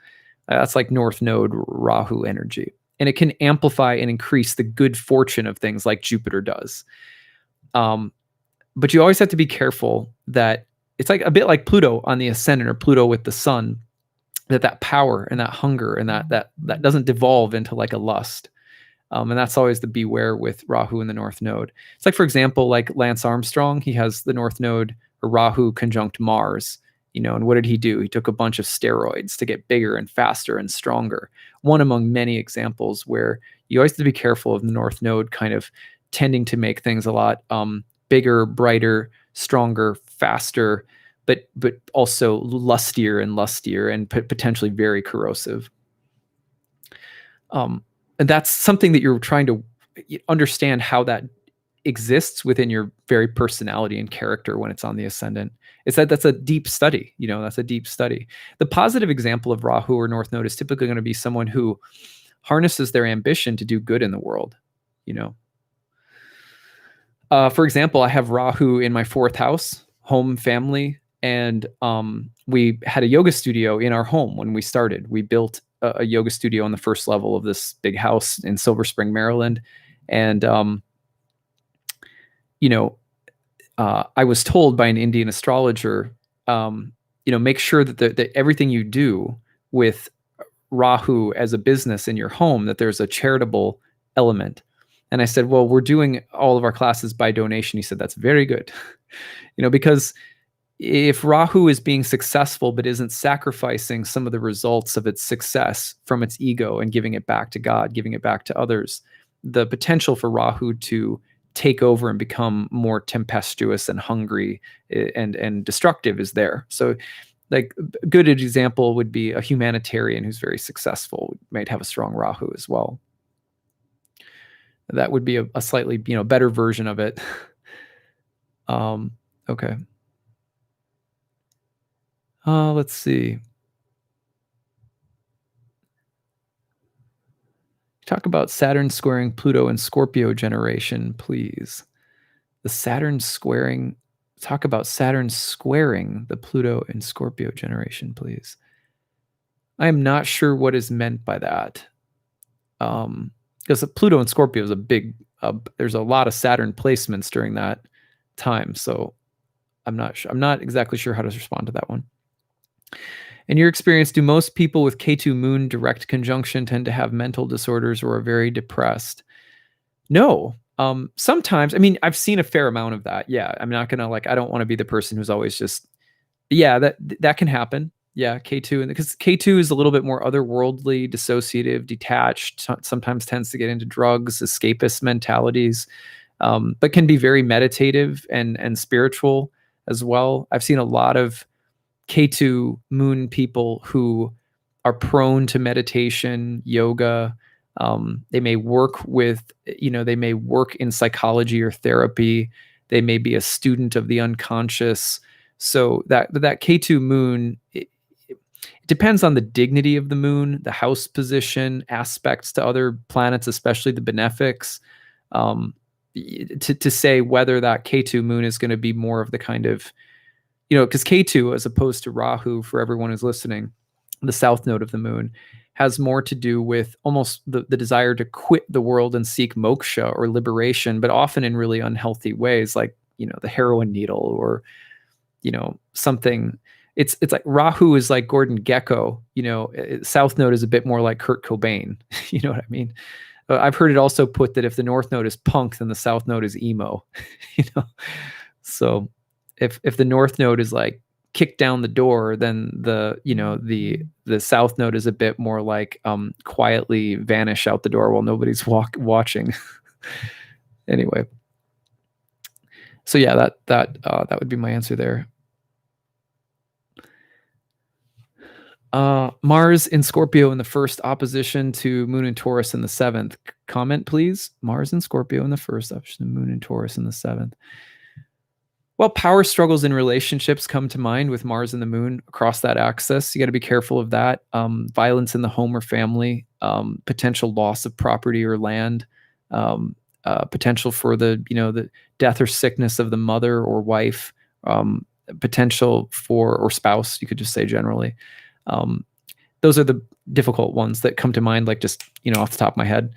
That's like North Node Rahu energy. And it can amplify and increase the good fortune of things like Jupiter does. But you always have to be careful that it's like a bit like Pluto on the ascendant or Pluto with the sun, that power and that hunger and that doesn't devolve into like a lust. And that's always the beware with Rahu in the North Node. It's like, for example, like Lance Armstrong, he has the North Node or Rahu conjunct Mars, and what did he do? He took a bunch of steroids to get bigger and faster and stronger. One among many examples where you always have to be careful of the North Node kind of tending to make things a lot bigger, brighter, stronger, faster, but also lustier and potentially very corrosive. And that's something that you're trying to understand how that exists within your very personality and character when it's on the ascendant. That's a deep study. That's a deep study. The positive example of Rahu or North Node is typically going to be someone who harnesses their ambition to do good in the world. For example, I have Rahu in my 4th house, home, family, and we had a yoga studio in our home when we started. We built a yoga studio on the first level of this big house in Silver Spring, Maryland, and I was told by an Indian astrologer, make sure that everything you do with Rahu as a business in your home, that there's a charitable element. And I said, well, we're doing all of our classes by donation. He said, that's very good. Because if Rahu is being successful, but isn't sacrificing some of the results of its success from its ego and giving it back to God, giving it back to others, the potential for Rahu to take over and become more tempestuous and hungry and destructive is there. So like a good example would be a humanitarian who's very successful might have a strong Rahu as well. That would be a slightly, better version of it. Okay. Let's see. Talk about Saturn squaring Pluto and Scorpio generation, please. The Saturn squaring. Talk about Saturn squaring the Pluto and Scorpio generation, please. I am not sure what is meant by that. Because Pluto and Scorpio is a big, there's a lot of Saturn placements during that time. So I'm not exactly sure how to respond to that one. In your experience, do most people with Ketu moon direct conjunction tend to have mental disorders or are very depressed? No. Sometimes, I've seen a fair amount of that. Yeah. I'm not going to I don't want to be the person who's always just, yeah, that can happen. Yeah. K2, and because K2 is a little bit more otherworldly, dissociative, detached, sometimes tends to get into drugs, escapist mentalities, but can be very meditative and spiritual as well. I've seen a lot of K2 moon people who are prone to meditation, yoga. They may work they may work in psychology or therapy. They may be a student of the unconscious. So that K2 moon, it depends on the dignity of the moon, the house position, aspects to other planets, especially the benefics, to say whether that K2 moon is going to be more of the kind of, because K2, as opposed to Rahu, for everyone who's listening, the south node of the moon, has more to do with almost the desire to quit the world and seek moksha or liberation, but often in really unhealthy ways, like, the heroin needle or, something. It's like Rahu is like Gordon Gekko, south node is a bit more like Kurt Cobain. You know what I mean? I've heard it also put that if the north node is punk, then the south node is emo, So if the north node is like kick down the door, then the south node is a bit more like quietly vanish out the door while nobody's watching. Anyway, so yeah, that would be my answer there. Mars in Scorpio in the first, opposition to Moon in Taurus in the seventh. Comment, please. Mars in Scorpio in the first, opposition to Moon in Taurus in the seventh. Well, power struggles in relationships come to mind with Mars and the moon across that axis. You got to be careful of that. Violence in the home or family, potential loss of property or land, potential for the death or sickness of the mother or wife, potential for, or spouse, you could just say generally. Those are the difficult ones that come to mind, like just, off the top of my head.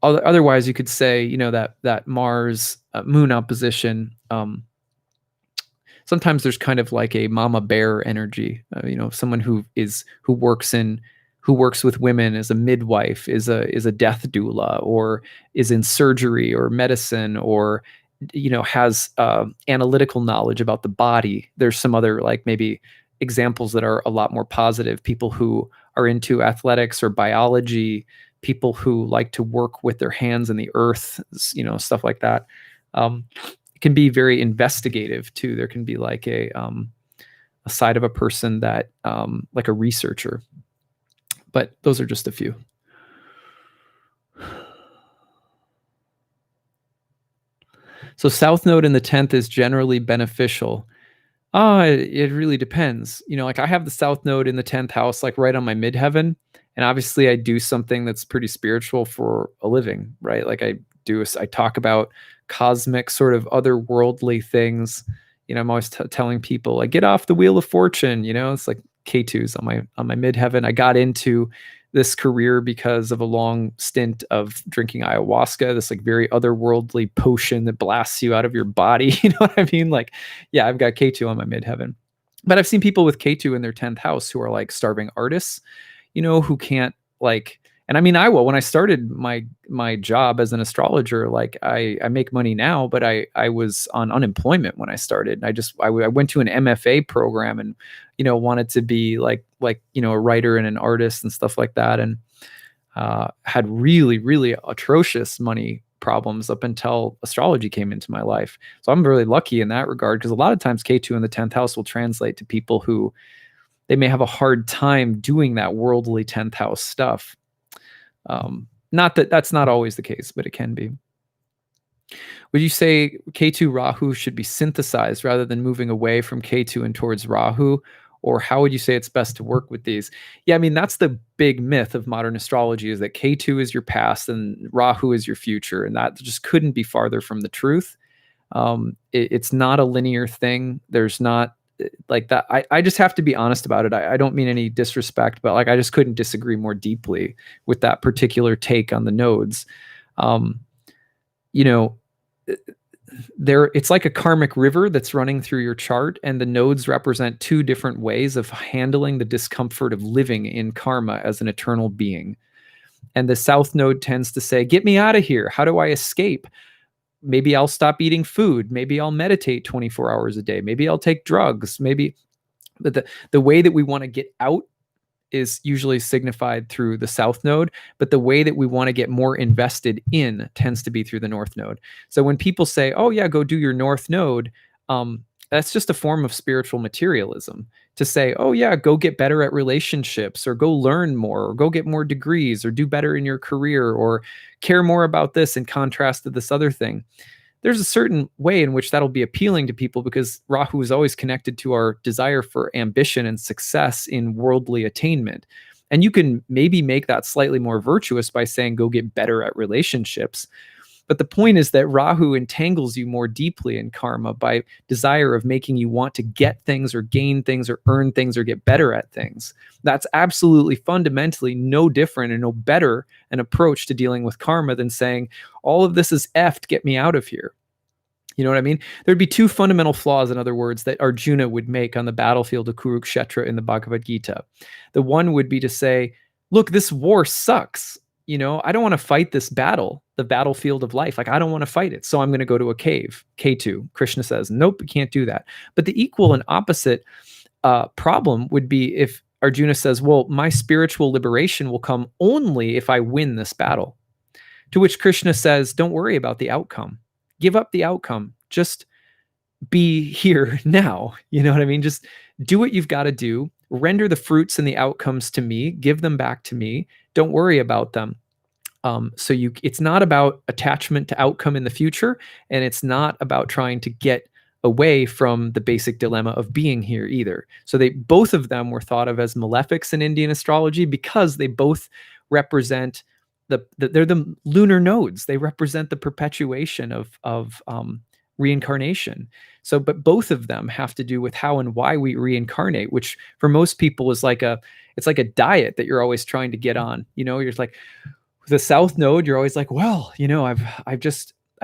Otherwise, you could say, that Mars moon opposition. Sometimes there's kind of like a mama bear energy. Someone who works with women, as a midwife, is a death doula, or is in surgery or medicine, or has analytical knowledge about the body. There's some other maybe examples that are a lot more positive. People who are into athletics or biology, people who like to work with their hands in the earth, stuff like that. It can be very investigative too. There can be like a side of a person that like a researcher, but those are just a few. So South Node in the 10th is generally beneficial. It really depends. I have the South Node in the 10th house, like right on my midheaven. And obviously I do something that's pretty spiritual for a living, right? Like I talk about cosmic sort of otherworldly things. I'm always telling people, like, get off the wheel of fortune. It's like K2s on my midheaven. I got into this career because of a long stint of drinking ayahuasca, this like very otherworldly potion that blasts you out of your body. You know what I mean? Like, yeah, I've got K2 on my midheaven, but I've seen people with K2 in their 10th house who are like starving artists, who can't when I started my job as an astrologer, like I make money now, but I was on unemployment when I started. I went to an MFA program and, wanted to be like, a writer and an artist and stuff like that. And had really, really atrocious money problems up until astrology came into my life. So I'm really lucky in that regard, because a lot of times K2 in the 10th house will translate to people who they may have a hard time doing that worldly 10th house stuff. Not that that's not always the case, but it can be. Would you say K2 Rahu should be synthesized rather than moving away from K2 and towards Rahu? Or how would you say it's best to work with these? Yeah, I mean, that's the big myth of modern astrology, is that K2 is your past and Rahu is your future. And that just couldn't be farther from the truth. It's not a linear thing. There's not like that. I just have to be honest about it. I don't mean any disrespect, but like, I just couldn't disagree more deeply with that particular take on the nodes. You know, it's like a karmic river that's running through your chart, and the nodes represent two different ways of handling the discomfort of living in karma as an eternal being. And the south node tends to say, get me out of here. How do I escape? Maybe I'll stop eating food. Maybe I'll meditate 24 hours a day. Maybe I'll take drugs. Maybe the way that we want to get out is usually signified through the south node, but the way that we want to get more invested in tends to be through the north node. So when people say, oh yeah, go do your north node, that's just a form of spiritual materialism to say, oh yeah, go get better at relationships, or go learn more, or go get more degrees, or do better in your career, or care more about this in contrast to this other thing. There's a certain way in which that'll be appealing to people, because Rahu is always connected to our desire for ambition and success in worldly attainment. And you can maybe make that slightly more virtuous by saying, go get better at relationships. But the point is that Rahu entangles you more deeply in karma by desire of making you want to get things, or gain things, or earn things, or get better at things. That's absolutely fundamentally no different and no better an approach to dealing with karma than saying, all of this is effed, get me out of here. You know what I mean? There'd be two fundamental flaws, in other words, that Arjuna would make on the battlefield of Kurukshetra in the Bhagavad Gita. The one would be to say, look, this war sucks. You know, I don't want to fight this battle, the battlefield of life. Like, I don't want to fight it. So I'm going to go to a cave. K2. Krishna says, nope, you can't do that. But the equal and opposite problem would be if Arjuna says, well, my spiritual liberation will come only if I win this battle. To which Krishna says, don't worry about the outcome. Give up the outcome. Just be here now. You know what I mean? Just do what you've got to do. Render the fruits and the outcomes to me. Give them back to me. Don't worry about them. It's not about attachment to outcome in the future, and it's not about trying to get away from the basic dilemma of being here either. So both of them were thought of as malefics in Indian astrology, because they both represent they're the lunar nodes. They represent the perpetuation of reincarnation. So, but both of them have to do with how and why we reincarnate, which for most people is it's like a diet that you're always trying to get on. You know, you're like, the south node, you're always like, well, you know, I've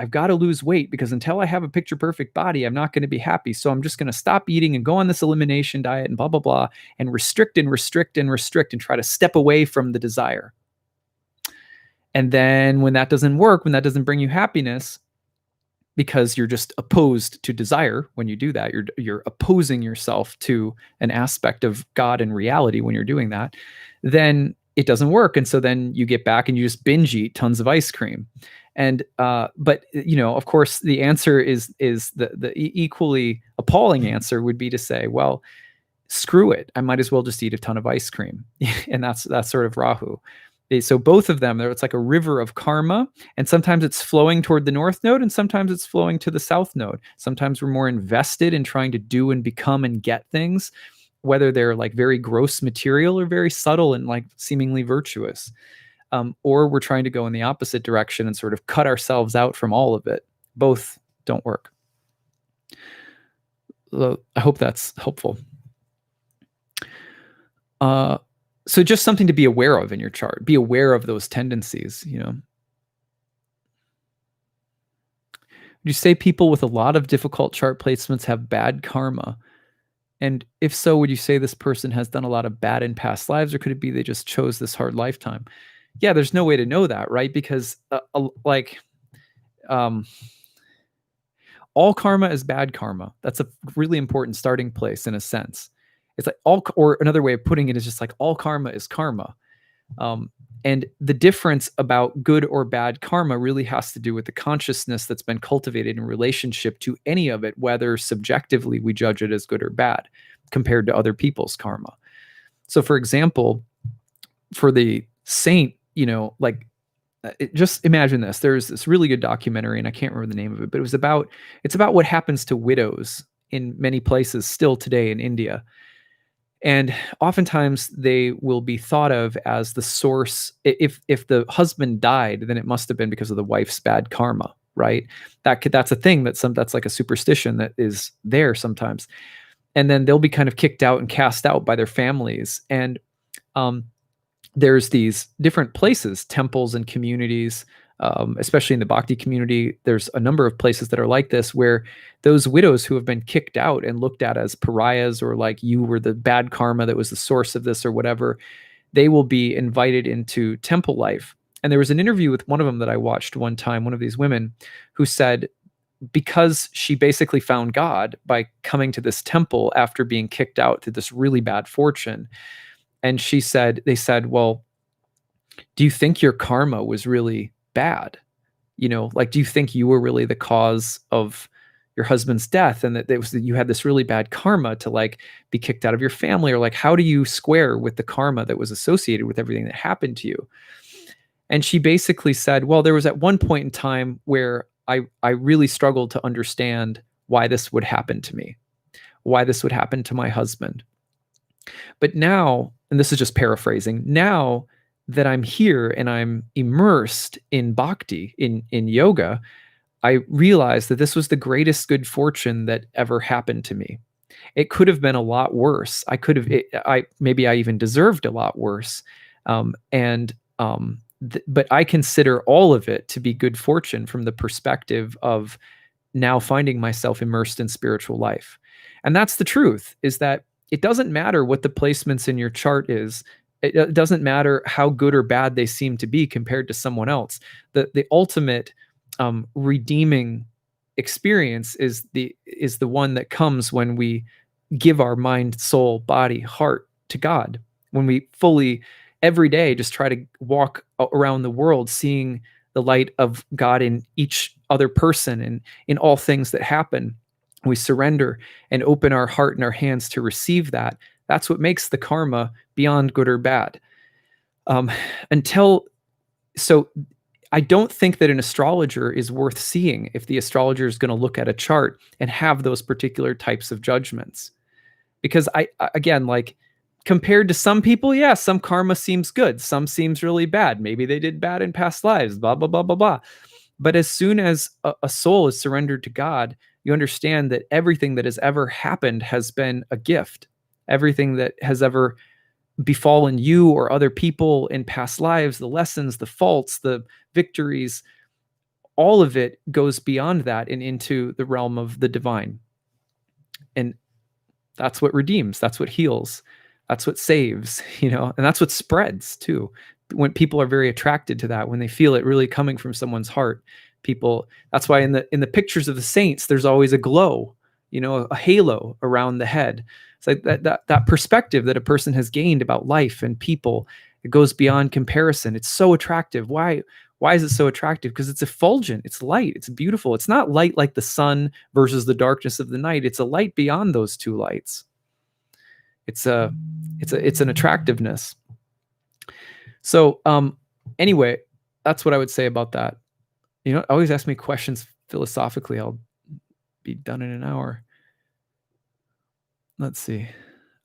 got to lose weight, because until I have a picture perfect body, I'm not going to be happy. So I'm just going to stop eating and go on this elimination diet and blah, blah, blah, and restrict and restrict and restrict and try to step away from the desire. And then when that doesn't work, when that doesn't bring you happiness, because you're just opposed to desire, when you do that, you're opposing yourself to an aspect of God and reality when you're doing that, then it doesn't work. And so then you get back and you just binge eat tons of ice cream. And but you know, of course, the answer is the equally appalling answer would be to say, well, screw it, I might as well just eat a ton of ice cream. And that's sort of Rahu. So both of them, it's like a river of karma, and sometimes it's flowing toward the north node, and sometimes it's flowing to the south node. Sometimes we're more invested in trying to do and become and get things, whether they're like very gross material or very subtle and like seemingly virtuous. Or we're trying to go in the opposite direction and sort of cut ourselves out from all of it. Both don't work. So I hope that's helpful. So just something to be aware of in your chart. Be aware of those tendencies, you know. Would you say people with a lot of difficult chart placements have bad karma? And if so, would you say this person has done a lot of bad in past lives, or could it be they just chose this hard lifetime? Yeah, there's no way to know that, right? Because all karma is bad karma. That's a really important starting place in a sense. It's like or another way of putting it is just like all karma is karma. And the difference about good or bad karma really has to do with the consciousness that's been cultivated in relationship to any of it, whether subjectively we judge it as good or bad compared to other people's karma. So, for example, for the saint, just imagine this. There's this really good documentary, and I can't remember the name of it, but it's about what happens to widows in many places still today in India. And oftentimes they will be thought of as the source. If the husband died, then it must have been because of the wife's bad karma, right? That's a thing that's like a superstition that is there sometimes. And then they'll be kind of kicked out and cast out by their families. And there's these different places, temples and communities, especially in the Bhakti community. There's a number of places that are like this, where those widows who have been kicked out and looked at as pariahs, or like you were the bad karma that was the source of this or whatever, they will be invited into temple life. And there was an interview with one of them that I watched one time, one of these women, who said, because she basically found God by coming to this temple after being kicked out through this really bad fortune. And they said, well, do you think your karma was really bad? Do you think you were really the cause of your husband's death, and that you had this really bad karma to like be kicked out of your family? Or like, how do you square with the karma that was associated with everything that happened to you? And she basically said, well, there was at one point in time where I really struggled to understand why this would happen to me, why this would happen to my husband. But now, and this is just paraphrasing, now that I'm here and I'm immersed in bhakti, in yoga, I realized that this was the greatest good fortune that ever happened to me. It could have been a lot worse. Maybe I even deserved a lot worse. But I consider all of it to be good fortune from the perspective of now finding myself immersed in spiritual life. And that's the truth, is that it doesn't matter what the placements in your chart is. It doesn't matter how good or bad they seem to be compared to someone else. The ultimate redeeming experience is the one that comes when we give our mind, soul, body, heart to God. When we fully, every day, just try to walk around the world seeing the light of God in each other person and in all things that happen. We surrender and open our heart and our hands to receive that. That's what makes the karma beyond good or bad. So I don't think that an astrologer is worth seeing if the astrologer is going to look at a chart and have those particular types of judgments. Because again, like, compared to some people, yeah, some karma seems good, some seems really bad. Maybe they did bad in past lives, blah, blah, blah, blah, blah. But as soon as a soul is surrendered to God, you understand that everything that has ever happened has been a gift. Everything that has ever befallen you or other people in past lives, the lessons, the faults, the victories, all of it goes beyond that and into the realm of the divine. And that's what redeems, that's what heals, that's what saves, and that's what spreads too. When people are very attracted to that, when they feel it really coming from someone's heart, that's why in the pictures of the saints, there's always a glow, a halo around the head. It's like that perspective that a person has gained about life and people, it goes beyond comparison. It's so attractive. Why is it so attractive? Because it's effulgent, it's light, it's beautiful. It's not light like the sun versus the darkness of the night. It's a light beyond those two lights. It's an attractiveness. So anyway, that's what I would say about that. Always ask me questions philosophically. I'll be done in an hour. Let's see.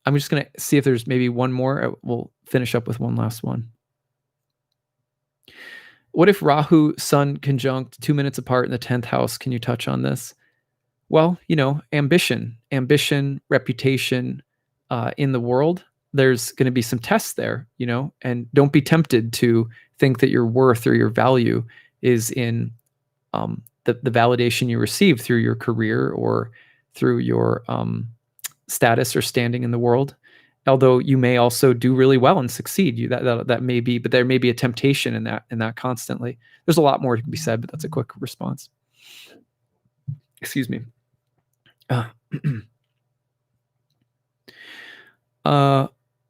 I'm just going to see if there's maybe one more. We'll finish up with one last one. What if Rahu, Sun conjunct 2 minutes apart in the 10th house? Can you touch on this? Well, ambition, reputation in the world. There's going to be some tests there, and don't be tempted to think that your worth or your value is in the validation you receive through your career or through your status or standing in the world. Although you may also do really well and succeed, that may be, but there may be a temptation in that constantly. There's a lot more to be said, but that's a quick response. Excuse me.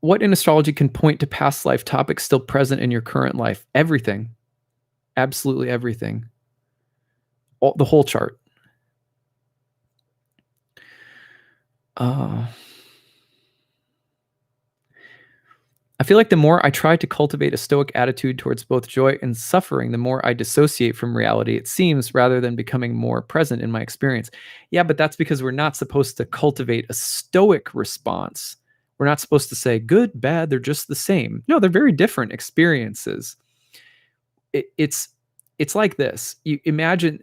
What in astrology can point to past life topics still present in your current life? Everything. Absolutely everything. The whole chart. I feel like the more I try to cultivate a stoic attitude towards both joy and suffering, the more I dissociate from reality, it seems, rather than becoming more present in my experience. Yeah, but that's because we're not supposed to cultivate a stoic response. We're not supposed to say good, bad, they're just the same. No, they're very different experiences. It's like this. You imagine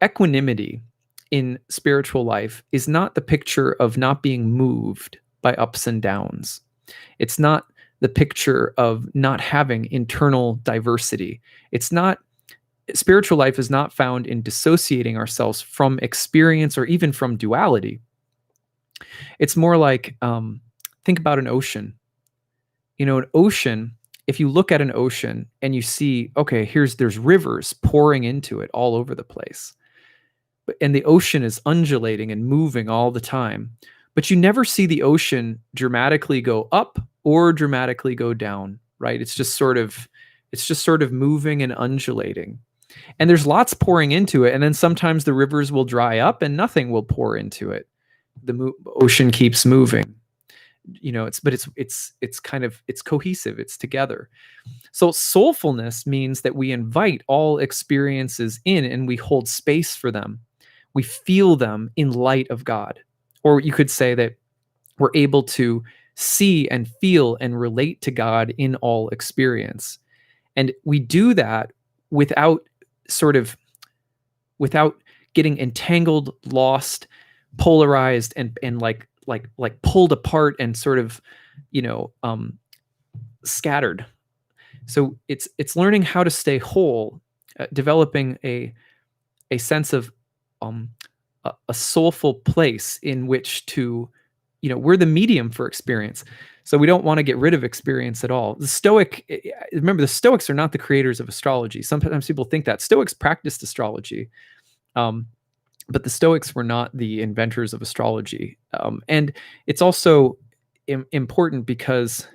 equanimity in spiritual life is not the picture of not being moved by ups and downs. It's not the picture of not having internal diversity. It's not, spiritual life is not found in dissociating ourselves from experience or even from duality. It's more like, think about an ocean. An ocean, if you look at an ocean and you see, okay, there's rivers pouring into it all over the place. And the ocean is undulating and moving all the time. But you never see the ocean dramatically go up or dramatically go down, right? It's just sort of moving and undulating. And there's lots pouring into it. And then sometimes the rivers will dry up and nothing will pour into it. The ocean keeps moving. It's cohesive, it's together. So soulfulness means that we invite all experiences in and we hold space for them. We feel them in light of God. Or you could say that we're able to see and feel and relate to God in all experience. And we do that without getting entangled, lost, polarized, and like pulled apart and sort of, scattered. So it's learning how to stay whole, developing a sense of a soulful place in which to, we're the medium for experience. So we don't want to get rid of experience at all. Remember, the Stoics are not the creators of astrology. Sometimes people think that Stoics practiced astrology, but the Stoics were not the inventors of astrology. And it's also important because,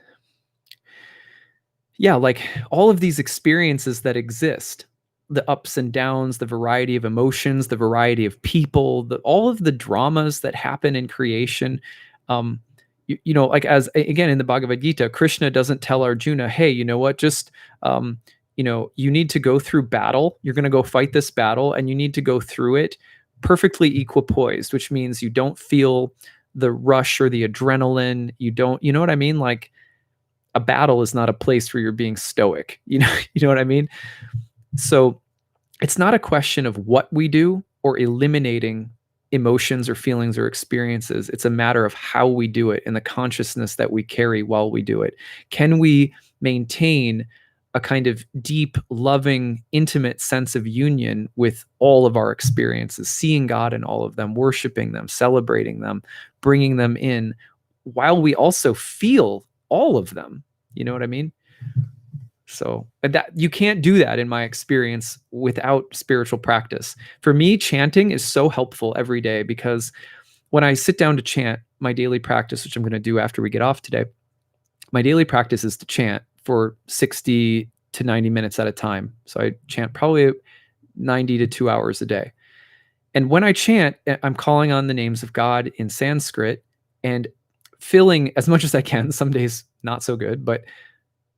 like all of these experiences that exist, the ups and downs, the variety of emotions, the variety of people, all of the dramas that happen in creation. Like as again in the Bhagavad Gita, Krishna doesn't tell Arjuna, hey, you know what, just, you need to go through battle. You're going to go fight this battle and you need to go through it perfectly equipoised, which means you don't feel the rush or the adrenaline. You know what I mean? Like a battle is not a place where you're being stoic. You know what I mean? So it's not a question of what we do or eliminating emotions or feelings or experiences. It's a matter of how we do it and the consciousness that we carry while we do it. Can we maintain a kind of deep, loving, intimate sense of union with all of our experiences, seeing God in all of them, worshiping them, celebrating them, bringing them in, while we also feel all of them? You know what I mean? So that you can't do that in my experience without spiritual practice. For me, chanting is so helpful every day because when I sit down to chant, my daily practice, which I'm going to do after we get off today, my daily practice is to chant for 60 to 90 minutes at a time. So I chant probably 90 to 2 hours a day. And when I chant, I'm calling on the names of God in Sanskrit and filling as much as I can. Some days not so good, but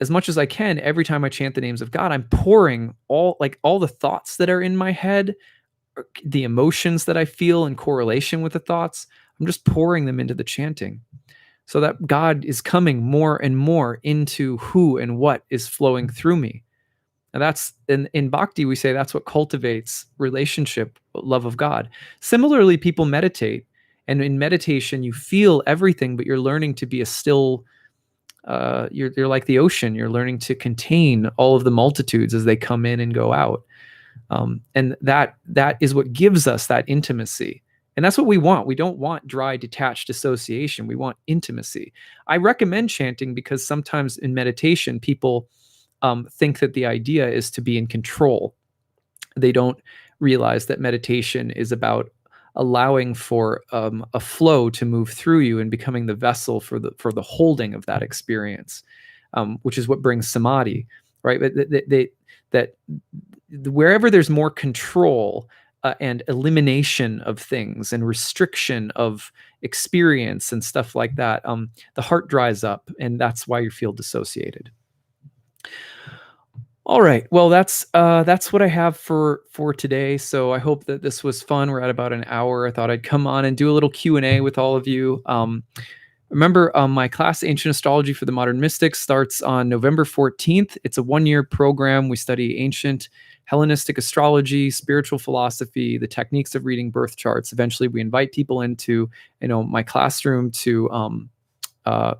as much as I can, every time I chant the names of God, I'm pouring all the thoughts that are in my head, the emotions that I feel in correlation with the thoughts. I'm just pouring them into the chanting so that God is coming more and more into who and what is flowing through me. And that's in Bhakti, we say that's what cultivates relationship, love of God. Similarly, people meditate. And in meditation, you feel everything, but you're learning to be a still, you're like the ocean. You're learning to contain all of the multitudes as they come in and go out. And that is what gives us that intimacy. And that's what we want. We don't want dry, detached association. We want intimacy. I recommend chanting because sometimes in meditation, people think that the idea is to be in control. They don't realize that meditation is about allowing for a flow to move through you and becoming the vessel for the holding of that experience, which is what brings samadhi, right? But that wherever there's more control and elimination of things and restriction of experience and stuff like that, the heart dries up, and that's why you feel dissociated. All right. Well, that's what I have for today. So I hope that this was fun. We're at about an hour. I thought I'd come on and do a little Q&A with all of you. Remember, my class, Ancient Astrology for the Modern Mystics, starts on November 14th. It's a one-year program. We study ancient Hellenistic astrology, spiritual philosophy, the techniques of reading birth charts. Eventually, we invite people into, my classroom to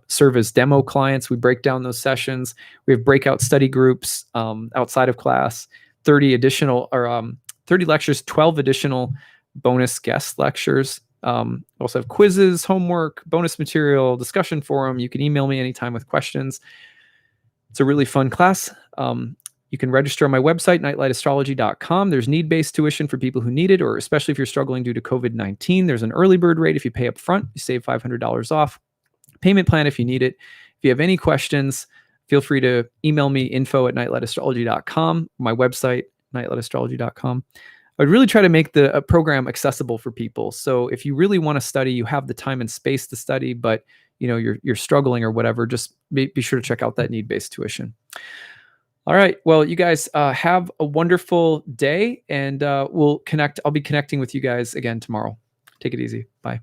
serve as demo clients. We break down those sessions. We have breakout study groups outside of class, 30 lectures, 12 additional bonus guest lectures. Also have quizzes, homework, bonus material, discussion forum. You can email me anytime with questions. It's a really fun class. You can register on my website, nightlightastrology.com. There's need-based tuition for people who need it, or especially if you're struggling due to COVID-19. There's an early bird rate. If you pay up front, you save $500 off. Payment plan if you need it. If you have any questions, feel free to email me, info@nightlightastrology.com, my website, nightlightastrology.com. I'd really try to make the program accessible for people. So if you really want to study, you have the time and space to study, but you're struggling or whatever, just be sure to check out that need-based tuition. All right. Well, you guys have a wonderful day, and we'll connect. I'll be connecting with you guys again tomorrow. Take it easy. Bye.